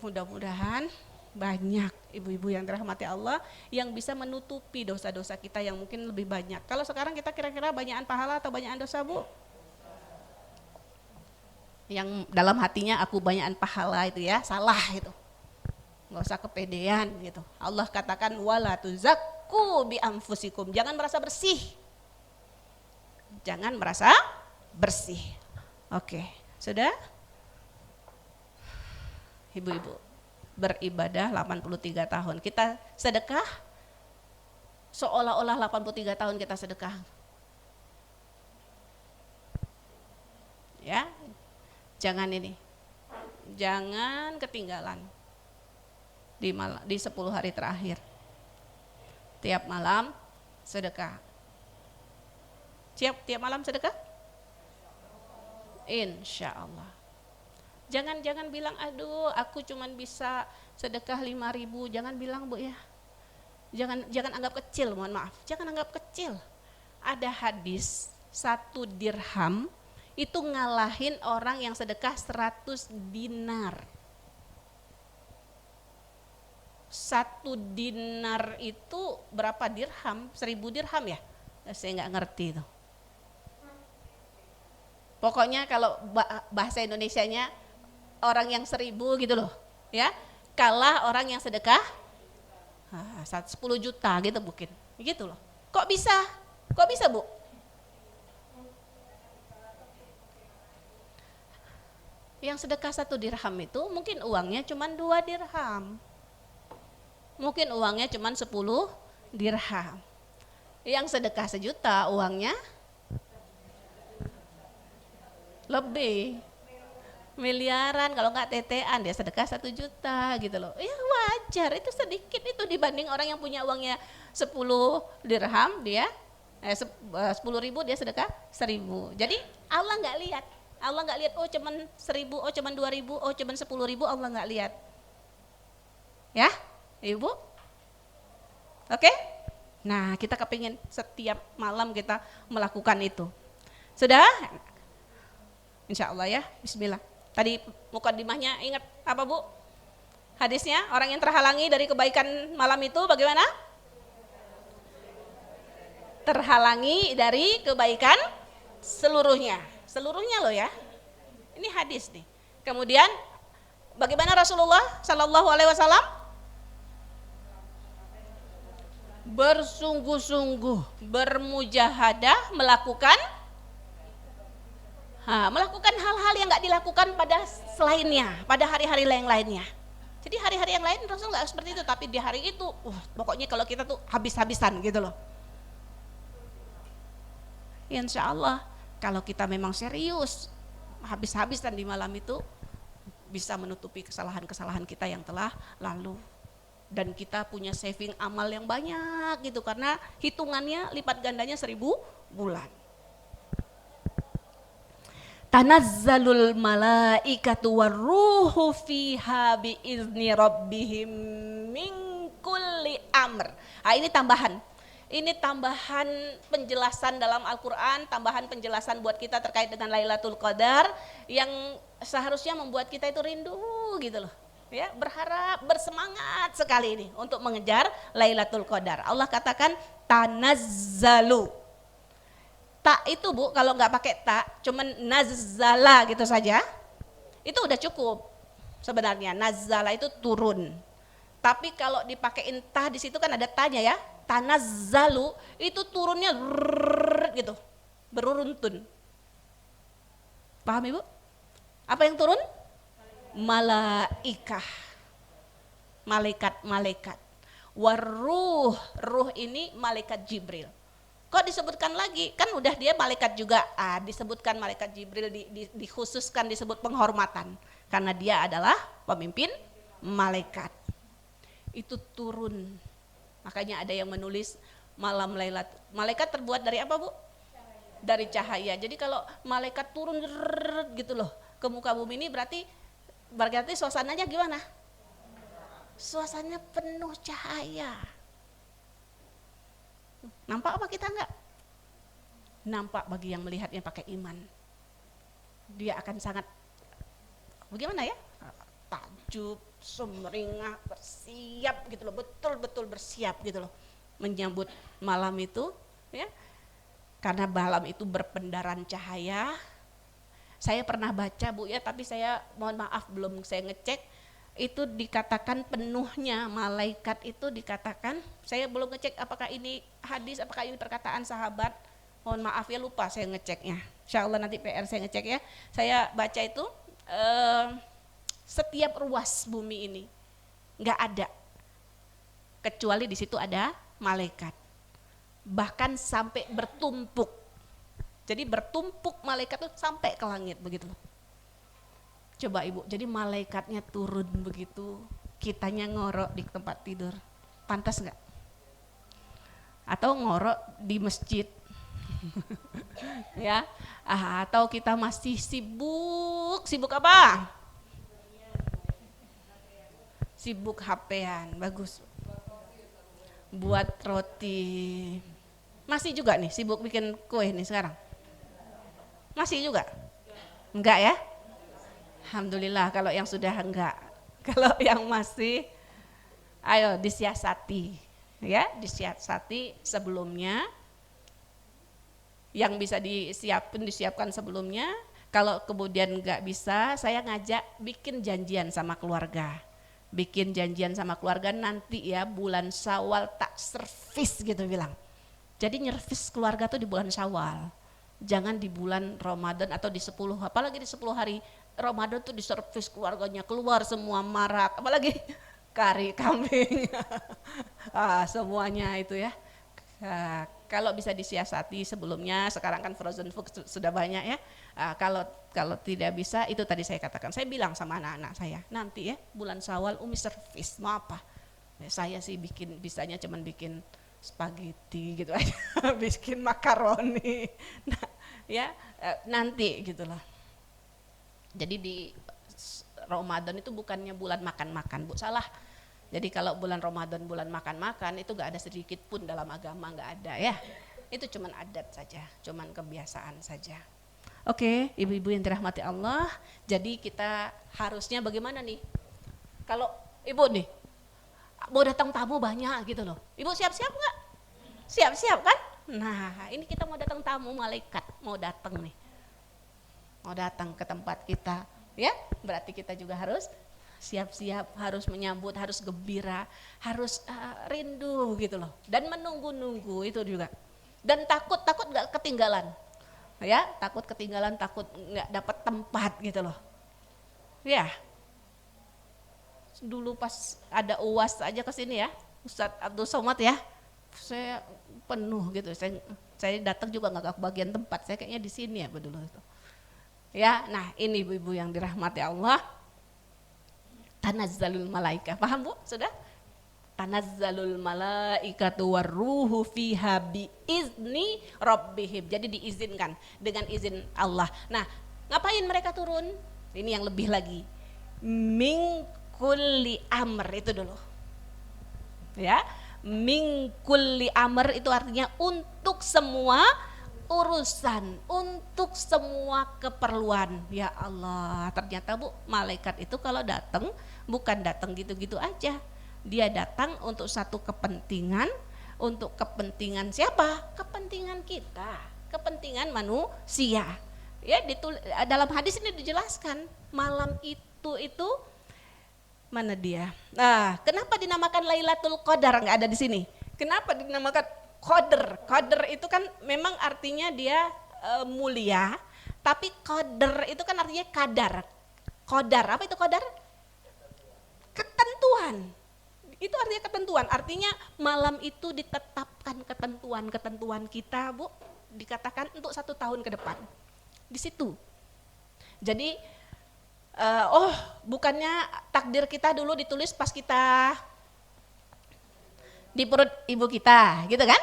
Mudah-mudahan banyak ibu-ibu yang dirahmati Allah yang bisa menutupi dosa-dosa kita yang mungkin lebih banyak. Kalau sekarang kita kira-kira banyakan pahala atau banyakan dosa, Bu? Yang dalam hatinya aku banyakan pahala itu ya, salah itu. Nggak usah kepedean gitu. Allah katakan wala tuzakku bi anfusikum. Jangan merasa bersih. Jangan merasa bersih. Oke, sudah? Ibu-ibu beribadah 83 tahun. Kita sedekah seolah-olah 83 tahun kita sedekah. Ya. Jangan ini. Jangan ketinggalan. Di 10 hari terakhir. Tiap malam sedekah. Tiap malam sedekah? Insya Allah. Jangan bilang, aduh aku cuman bisa sedekah 5.000, jangan bilang Bu ya. Jangan anggap kecil, mohon maaf. Jangan anggap kecil. Ada hadis 1 dirham itu ngalahin orang yang sedekah 100 dinar. 1 dinar itu berapa dirham? 1.000 dirham ya? Saya nggak ngerti itu. Pokoknya kalau bahasa Indonesianya orang yang 1.000 gitu loh, ya kalah orang yang sedekah 10 juta gitu mungkin, gitu loh. Kok bisa? Kok bisa Bu? Yang sedekah 1 dirham itu mungkin uangnya cuma 2 dirham. Mungkin uangnya cuma 10 dirham. Yang sedekah 1 juta uangnya lebih miliaran, kalau nggak tetean dia sedekah 1 juta gitu loh. Ya wajar, itu sedikit itu dibanding orang yang punya uangnya 10 dirham, dia 10.000 dia sedekah 1.000. Jadi Allah nggak lihat, oh cuman 1.000, oh cuman 2.000, oh cuman 10.000, Allah nggak lihat. Ya, Ibu? Oke? Nah, kita kepingin setiap malam kita melakukan itu. Sudah? Insya Allah ya, bismillah. Tadi mukadimahnya ingat apa Bu? Hadisnya, orang yang terhalangi dari kebaikan malam itu bagaimana? Terhalangi dari kebaikan seluruhnya. Seluruhnya loh ya. Ini hadis nih. Kemudian bagaimana Rasulullah Shallallahu Alaihi Wasallam? Bersungguh-sungguh, bermujahadah melakukan hal-hal yang nggak dilakukan pada selainnya, pada hari-hari yang lainnya. Jadi hari-hari yang lain Rasul nggak seperti itu, tapi di hari itu, pokoknya kalau kita tuh habis-habisan gitu loh. Insya Allah kalau kita memang serius, habis-habisan di malam itu bisa menutupi kesalahan-kesalahan kita yang telah lalu. Dan kita punya saving amal yang banyak gitu, karena hitungannya lipat gandanya 1.000 bulan. Tanazzalul malaikatu warruhu fiha biizni rabbihim min kulli amr. Ini tambahan. Ini tambahan penjelasan dalam Al-Quran, tambahan penjelasan buat kita terkait dengan Lailatul Qadar yang seharusnya membuat kita itu rindu gitu loh. Ya, berharap, bersemangat sekali ini untuk mengejar Lailatul Qadar. Allah katakan tanazzalu. Tak itu Bu, kalau nggak pakai tak, cuman nazzala gitu saja, itu udah cukup sebenarnya. Nazzala itu turun. Tapi kalau dipakein tah di situ kan ada tanya ya, tanazzalu itu turunnya gitu, beruruntun. Paham Ibu? Apa yang turun? Malaikah, malaikat-malaikat. Waruh, ruh ini malaikat Jibril. Kok disebutkan lagi? Kan udah dia malaikat juga. Disebutkan malaikat Jibril, dikhususkan disebut penghormatan. Karena dia adalah pemimpin malaikat. Itu turun. Makanya ada yang menulis malam Lailat. Malaikat terbuat dari apa Bu? Dari cahaya. Jadi kalau malaikat turun gitu loh ke muka bumi ini berarti suasananya gimana? Suasananya penuh cahaya. Nampak apa kita enggak? Nampak bagi yang melihatnya pakai iman. Dia akan sangat bagaimana ya? Takjub, sumringah, bersiap gitu loh, betul-betul bersiap gitu loh menyambut malam itu ya. Karena malam itu berpendaran cahaya. Saya pernah baca Bu ya, tapi saya mohon maaf belum saya ngecek. Itu dikatakan penuhnya malaikat itu dikatakan, saya belum ngecek apakah ini hadis, apakah ini perkataan sahabat, mohon maaf ya lupa saya ngeceknya. Insya Allah nanti PR saya ngecek ya. Saya baca itu setiap ruas bumi ini nggak ada kecuali di situ ada malaikat, bahkan sampai bertumpuk. Jadi bertumpuk malaikat itu sampai ke langit begitu loh. Coba Ibu, jadi malaikatnya turun begitu, kitanya ngorok di tempat tidur, pantas nggak? Atau ngorok di masjid, ya? Atau kita masih sibuk apa? Sibuk HP-an, bagus. Buat roti. Masih juga nih sibuk bikin kue nih sekarang? Masih juga? Enggak ya? Alhamdulillah kalau yang sudah enggak. Kalau yang masih, ayo disiasati. Ya, disiasati sebelumnya. Yang bisa disiapkan sebelumnya. Kalau kemudian enggak bisa, saya ngajak bikin janjian sama keluarga. Bikin janjian sama keluarga nanti ya bulan Syawal tak servis gitu bilang. Jadi nyervis keluarga tuh di bulan Syawal. Jangan di bulan Ramadan atau di 10, apalagi di 10 hari Ramadan tuh diservis keluarganya, keluar semua marak, apalagi kari kambing. Semuanya itu ya. Kalau bisa disiasati sebelumnya, sekarang kan frozen food sudah banyak ya. Kalau tidak bisa, itu tadi saya katakan, saya bilang sama anak-anak saya, nanti ya bulan Syawal Umi servis, mau apa? Saya sih bisanya cuman bikin spaghetti gitu aja, bikin makaroni, nah, ya nanti gitu loh. Jadi di Ramadan itu bukannya bulan makan-makan, Bu, salah. Jadi kalau bulan Ramadan bulan makan-makan itu gak ada sedikit pun dalam agama, gak ada ya. Itu cuman adat saja, cuman kebiasaan saja. Oke, ibu-ibu yang dirahmati Allah, jadi kita harusnya bagaimana nih? Kalau ibu nih, mau datang tamu banyak gitu loh. Ibu siap-siap gak? Siap-siap kan? Nah ini kita mau datang tamu, malaikat mau datang nih. Mau datang ke tempat kita, ya berarti kita juga harus siap-siap, harus menyambut, harus gembira, harus rindu gitu loh. Dan menunggu-nunggu itu juga. Dan takut gak ketinggalan. Ya, takut ketinggalan, takut gak dapat tempat gitu loh. Ya, dulu pas ada UAS aja ke sini ya, Ustadz Abdul Somad ya, saya penuh gitu, saya datang juga gak kebagian tempat, saya kayaknya di sini ya dulu itu. Ya, nah ini ibu-ibu yang dirahmati Allah, tanazzalul malaika, paham Bu? Sudah? Tanazzalul malaikatu warruhu fiha biizni rabbihim. Jadi diizinkan dengan izin Allah. Nah, ngapain mereka turun? Ini yang lebih lagi. Min kulli amr itu dulu. Ya, min kulli amr itu artinya untuk semua urusan, untuk semua keperluan. Ya Allah, ternyata Bu, malaikat itu kalau datang bukan datang gitu-gitu aja. Dia datang untuk satu kepentingan, untuk kepentingan siapa? Kepentingan kita, kepentingan manusia. Ya, dalam hadis ini dijelaskan, malam itu mana dia? Nah, kenapa dinamakan Lailatul Qadar? Enggak ada di sini. Kenapa dinamakan Qadar? Qadar itu kan memang artinya dia mulia, tapi Qadar itu kan artinya kadar. Qadar, apa itu Qadar? Ketentuan. Itu artinya ketentuan, artinya malam itu ditetapkan ketentuan kita, Bu, dikatakan untuk 1 tahun ke depan. Di situ. Jadi bukannya takdir kita dulu ditulis pas kita di perut ibu kita, gitu kan?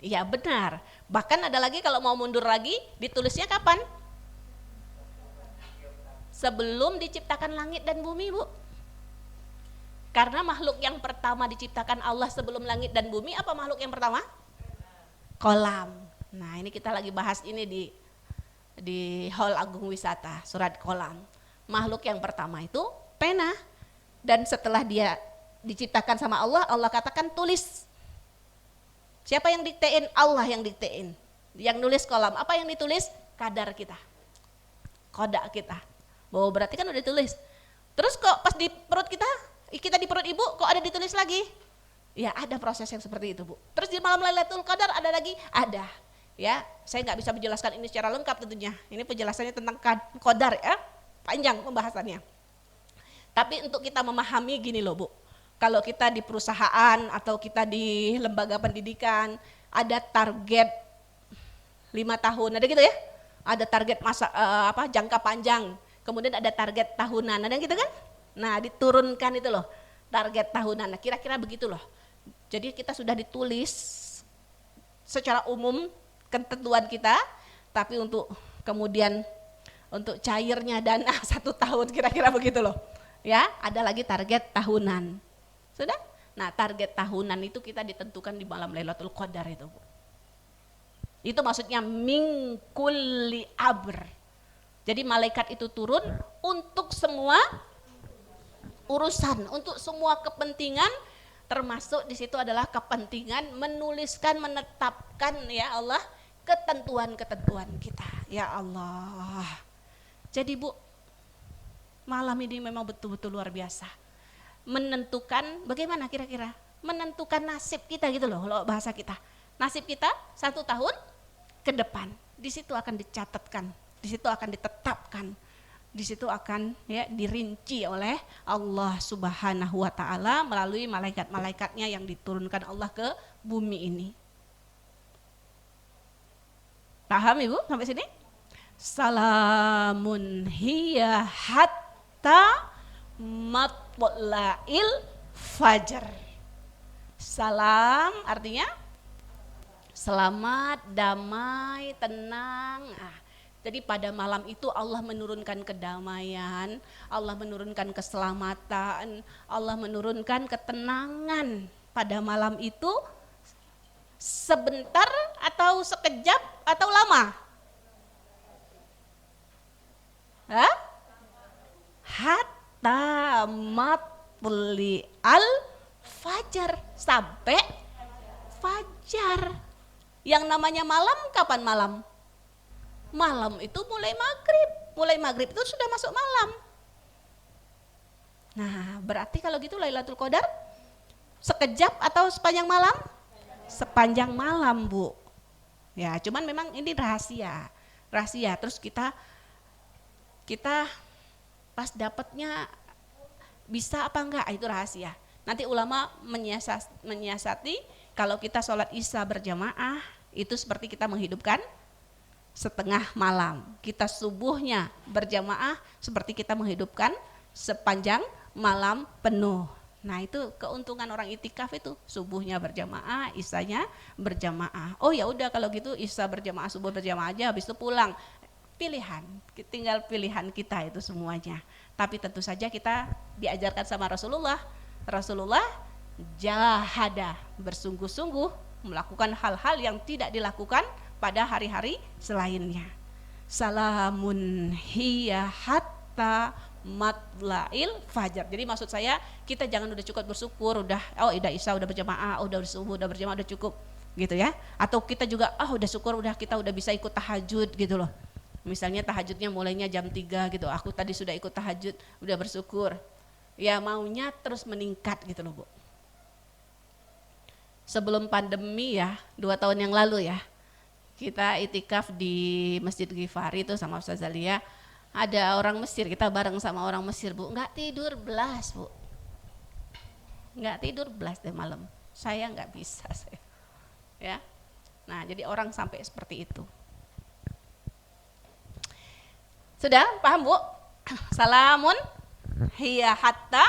Iya benar. Bahkan ada lagi kalau mau mundur lagi, ditulisnya kapan? Sebelum diciptakan langit dan bumi, Bu. Karena makhluk yang pertama diciptakan Allah sebelum langit dan bumi, apa makhluk yang pertama? Kolam. Nah ini kita lagi bahas ini di Hall Agung Wisata, surat kolam. Makhluk yang pertama itu pena. Dan setelah dia diciptakan sama Allah, Allah katakan tulis. Siapa yang diktein? Allah yang diktein. Yang nulis kolam, apa yang ditulis? Kadar kita, kodak kita. Bahwa berarti kan udah ditulis. Terus kok pas di perut kita di perut ibu kok ada ditulis lagi? Ya ada proses yang seperti itu, Bu. Terus di malam Lailatul Qadar ada lagi? Ada. Ya, saya nggak bisa menjelaskan ini secara lengkap tentunya. Ini penjelasannya tentang qadar ya, panjang pembahasannya. Tapi untuk kita memahami gini loh, Bu. Kalau kita di perusahaan atau kita di lembaga pendidikan ada target 5 tahun, ada gitu ya? Ada target jangka panjang. Kemudian ada target tahunan, ada gitu kan? Nah diturunkan itu loh target tahunan, nah, kira-kira begitu loh. Jadi kita sudah ditulis secara umum ketentuan kita, tapi untuk kemudian untuk cairnya dana 1 tahun kira-kira begitu loh. Ya, ada lagi target tahunan. Sudah? Nah, target tahunan itu kita ditentukan di malam Lailatul Qadar itu, Bu. Itu maksudnya min kulli amr. Jadi malaikat itu turun untuk semua urusan, untuk semua kepentingan, termasuk di situ adalah kepentingan menuliskan, menetapkan ya Allah ketentuan-ketentuan kita. Ya Allah. Jadi Bu, malam ini memang betul-betul luar biasa. Menentukan bagaimana kira-kira? Menentukan nasib kita gitu loh, kalau bahasa kita. Nasib kita 1 tahun ke depan. Di situ akan dicatatkan, di situ akan ditetapkan, di situ akan ya dirinci oleh Allah Subhanahu wa taala melalui malaikat-malaikatnya yang diturunkan Allah ke bumi ini. Paham Ibu sampai sini? Salamun hiya hatta matla'il fajar. Salam artinya selamat, damai, tenang. Jadi pada malam itu Allah menurunkan kedamaian, Allah menurunkan keselamatan, Allah menurunkan ketenangan. Pada malam itu sebentar atau sekejap atau lama? Hatta matli'al fajar, sampai fajar. Yang namanya malam kapan malam? Malam itu mulai maghrib. Mulai maghrib itu sudah masuk malam. Nah berarti kalau gitu Lailatul Qadar sekejap atau sepanjang malam? Sepanjang malam Bu. Ya cuman memang ini rahasia. Rahasia terus kita pas dapatnya bisa apa enggak itu rahasia. Nanti ulama menyiasati kalau kita sholat isya berjamaah itu seperti kita menghidupkan setengah malam. Kita subuhnya berjamaah seperti kita menghidupkan sepanjang malam penuh. Nah itu keuntungan orang itikaf itu, subuhnya berjamaah, isyanya berjamaah. Oh ya udah kalau gitu isya berjamaah, subuh berjamaah aja, habis itu pulang. Pilihan, tinggal pilihan kita itu semuanya. Tapi tentu saja kita diajarkan sama Rasulullah. Rasulullah jahada, bersungguh-sungguh melakukan hal-hal yang tidak dilakukan pada hari-hari selainnya. Salamun hiya hatta matla'il fajar. Jadi maksud saya kita jangan udah cukup bersyukur, udah isya udah berjamaah, udah subuh udah berjamaah udah cukup gitu ya. Atau kita juga udah syukur kita udah bisa ikut tahajud gitu loh. Misalnya tahajudnya mulainya jam 3 gitu. Aku tadi sudah ikut tahajud, udah bersyukur. Ya maunya terus meningkat gitu loh Bu. Sebelum pandemi ya, 2 tahun yang lalu ya, kita itikaf di Masjid Ghifari itu sama Ustazah Lia. Ada orang Mesir, kita bareng sama orang Mesir Bu. Nggak tidur belas Bu. Nggak tidur belas deh malam. Saya nggak bisa saya. Ya. Nah jadi orang sampai seperti itu. Sudah paham Bu? Salamun hiya hatta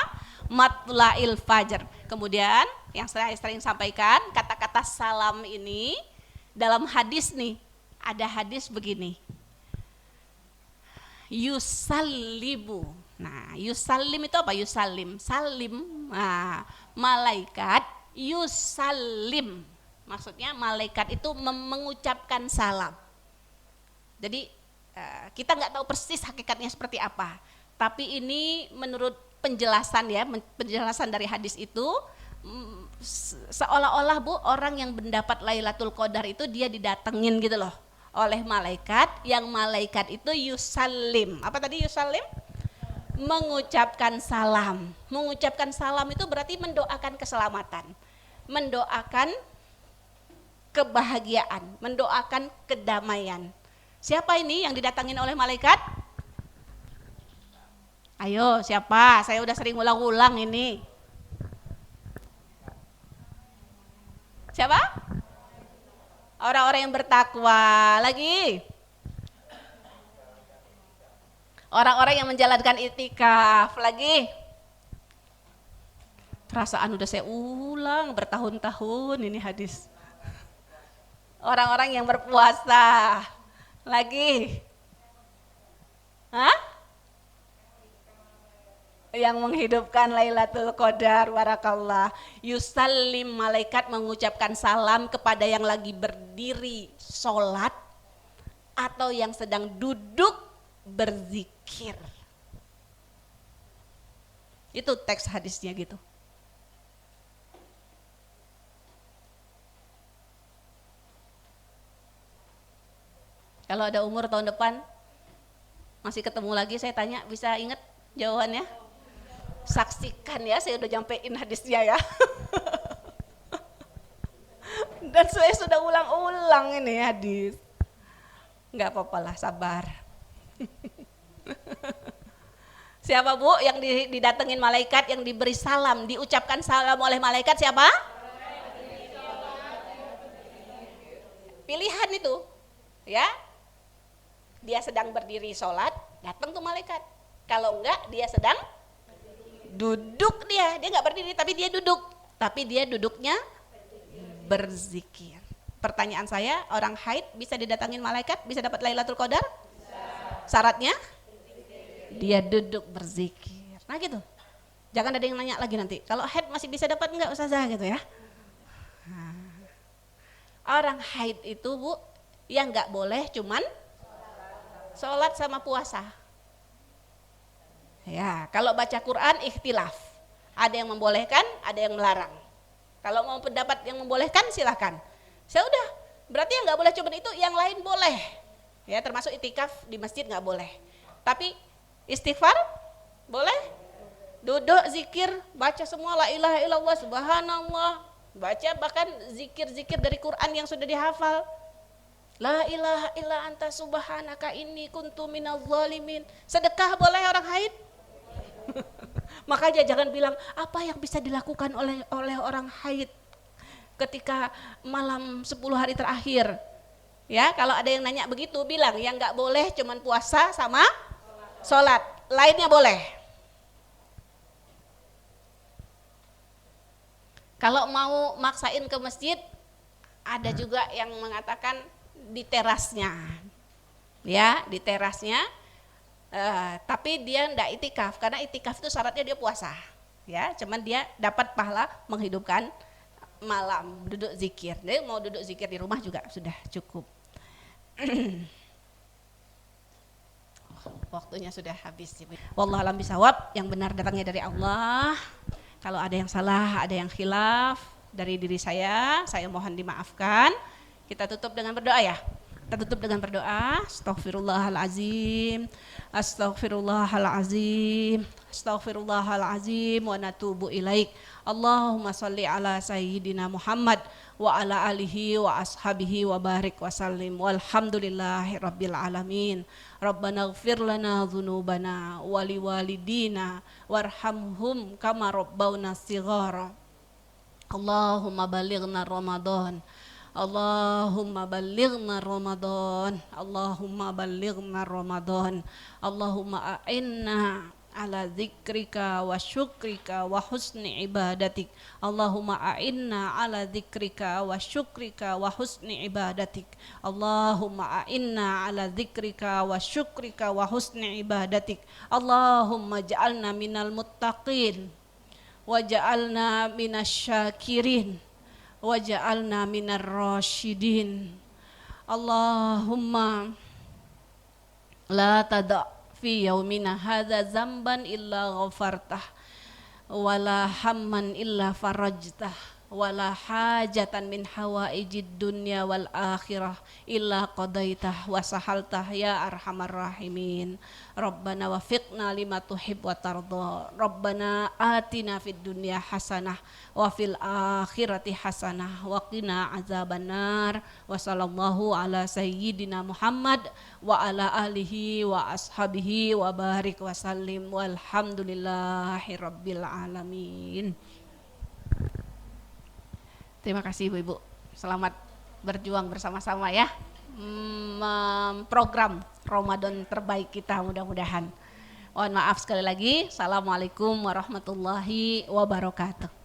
matla'il fajar. Kemudian yang saya sering sampaikan kata-kata salam ini dalam hadis nih, ada hadis begini. Yusallimu. Nah, yusallim itu apa? Yusallim, salim. Nah, malaikat yusallim. Maksudnya malaikat itu mengucapkan salam. Jadi kita nggak tahu persis hakikatnya seperti apa. Tapi ini menurut penjelasan ya, penjelasan dari hadis itu seolah-olah Bu orang yang mendapat Lailatul Qadar itu dia didatengin gitu loh oleh malaikat, yang malaikat itu yusallim. Apa tadi yusallim? Mengucapkan salam. Mengucapkan salam itu berarti mendoakan keselamatan, mendoakan kebahagiaan, mendoakan kedamaian. Siapa ini yang didatangin oleh malaikat? Ayo siapa? Saya udah sering ulang-ulang ini. Siapa? Orang-orang yang bertakwa. Lagi? Orang-orang yang menjalankan itikaf. Lagi? Perasaan udah saya ulang bertahun-tahun ini hadis. Orang-orang yang berpuasa. Lagi? Hah? yang menghidupkan Lailatul Qadar, barakallah. Yusallim, malaikat mengucapkan salam kepada yang lagi berdiri sholat atau yang sedang duduk berzikir. Itu teks hadisnya gitu. Kalau ada umur tahun depan masih ketemu lagi, saya tanya, bisa ingat jawabannya? Saksikan ya, saya udah nyampein hadisnya ya. Dan saya sudah ulang-ulang ini hadis. Enggak apa-apa lah, sabar. Siapa Bu yang didatengin malaikat, yang diberi salam, diucapkan salam oleh malaikat siapa? Pilihan itu, ya. Dia sedang berdiri sholat, datang tuh malaikat. Kalau enggak, dia sedang duduk, dia enggak berdiri tapi dia duduk. Tapi dia duduknya berzikir. Pertanyaan saya, orang haid bisa didatangin malaikat, bisa dapat Lailatul Qadar? Syaratnya? Dia duduk berzikir. Nah gitu. Jangan ada yang nanya lagi nanti, kalau haid masih bisa dapat enggak Ustazah gitu ya. Orang haid itu Bu, yang enggak boleh cuman sholat sama puasa. Ya, kalau baca Quran ikhtilaf. Ada yang membolehkan, ada yang melarang. Kalau mau pendapat yang membolehkan silahkan. Sudah, berarti yang nggak boleh cuma itu, yang lain boleh. Ya, termasuk itikaf di masjid nggak boleh. Tapi istighfar boleh. Duduk zikir, baca semua la ilaha illallah subhanallah. Baca bahkan zikir-zikir dari Quran yang sudah dihafal. La ilaha illa anta subhanaka inni kuntu minadz zalimin. Sedekah boleh orang haid? Makanya jangan bilang apa yang bisa dilakukan oleh orang haid ketika malam 10 hari terakhir. Ya, kalau ada yang nanya begitu bilang yang enggak boleh cuman puasa sama sholat, lainnya boleh. Kalau mau maksain ke masjid, ada juga yang mengatakan di terasnya, ya di terasnya, tapi dia ndak itikaf karena itikaf itu syaratnya dia puasa, ya cuman dia dapat pahala menghidupkan malam duduk zikir. Jadi mau duduk zikir di rumah juga sudah cukup. Waktunya sudah habis. Wallahu a'lam bishawab. Yang benar datangnya dari Allah. Kalau ada yang salah, ada yang khilaf dari diri saya mohon dimaafkan. Kita tutup dengan berdoa ya. Kita tutup dengan berdoa. Astaghfirullahalazim. Astaghfirullahalazim. Astaghfirullahalazim wa natubu ilaik. Allahumma shalli ala sayyidina Muhammad wa ala alihi wa ashabihi wa barik wa sallim. Walhamdulillahi rabbil alamin. Rabbana ighfir lana dhunubana wa liwalidina warhamhum kama rabbawna shighara. Allahumma balighna Ramadan. Allahumma balighna Ramadan. Allahumma balighna Ramadan. Allahumma a'inna ala dzikrika wa syukrika wa husni ibadatik. Allahumma a'inna ala dzikrika wa syukrika wa husni ibadatik. Allahumma a'inna ala dzikrika wa syukrika wa husni ibadatik. Allahumma ja'alna minal muttaqin wa ja'alna minasyakirin wa ja'alna minar rasyidin. Allahumma la tada' fi yaumina hadza zamban illa ghafartah wala hamman illa farajtah wala hajatan min hawaijid dunya wal akhirah illa qadaitah wa sahaltah ya arhamar rahimin. Rabbana wafiqna lima tuhib wa tarda. Rabbana atina fid dunya hasanah wa fil akhirati hasanah wa qina azabannar. Wa sallallahu ala sayyidina Muhammad wa ala alihi wa ashabihi wa barik wa sallim walhamdulillahi rabbil alamin. Terima kasih Ibu-Ibu, selamat berjuang bersama-sama ya, program Ramadan terbaik kita mudah-mudahan. Mohon maaf sekali lagi, Assalamualaikum warahmatullahi wabarakatuh.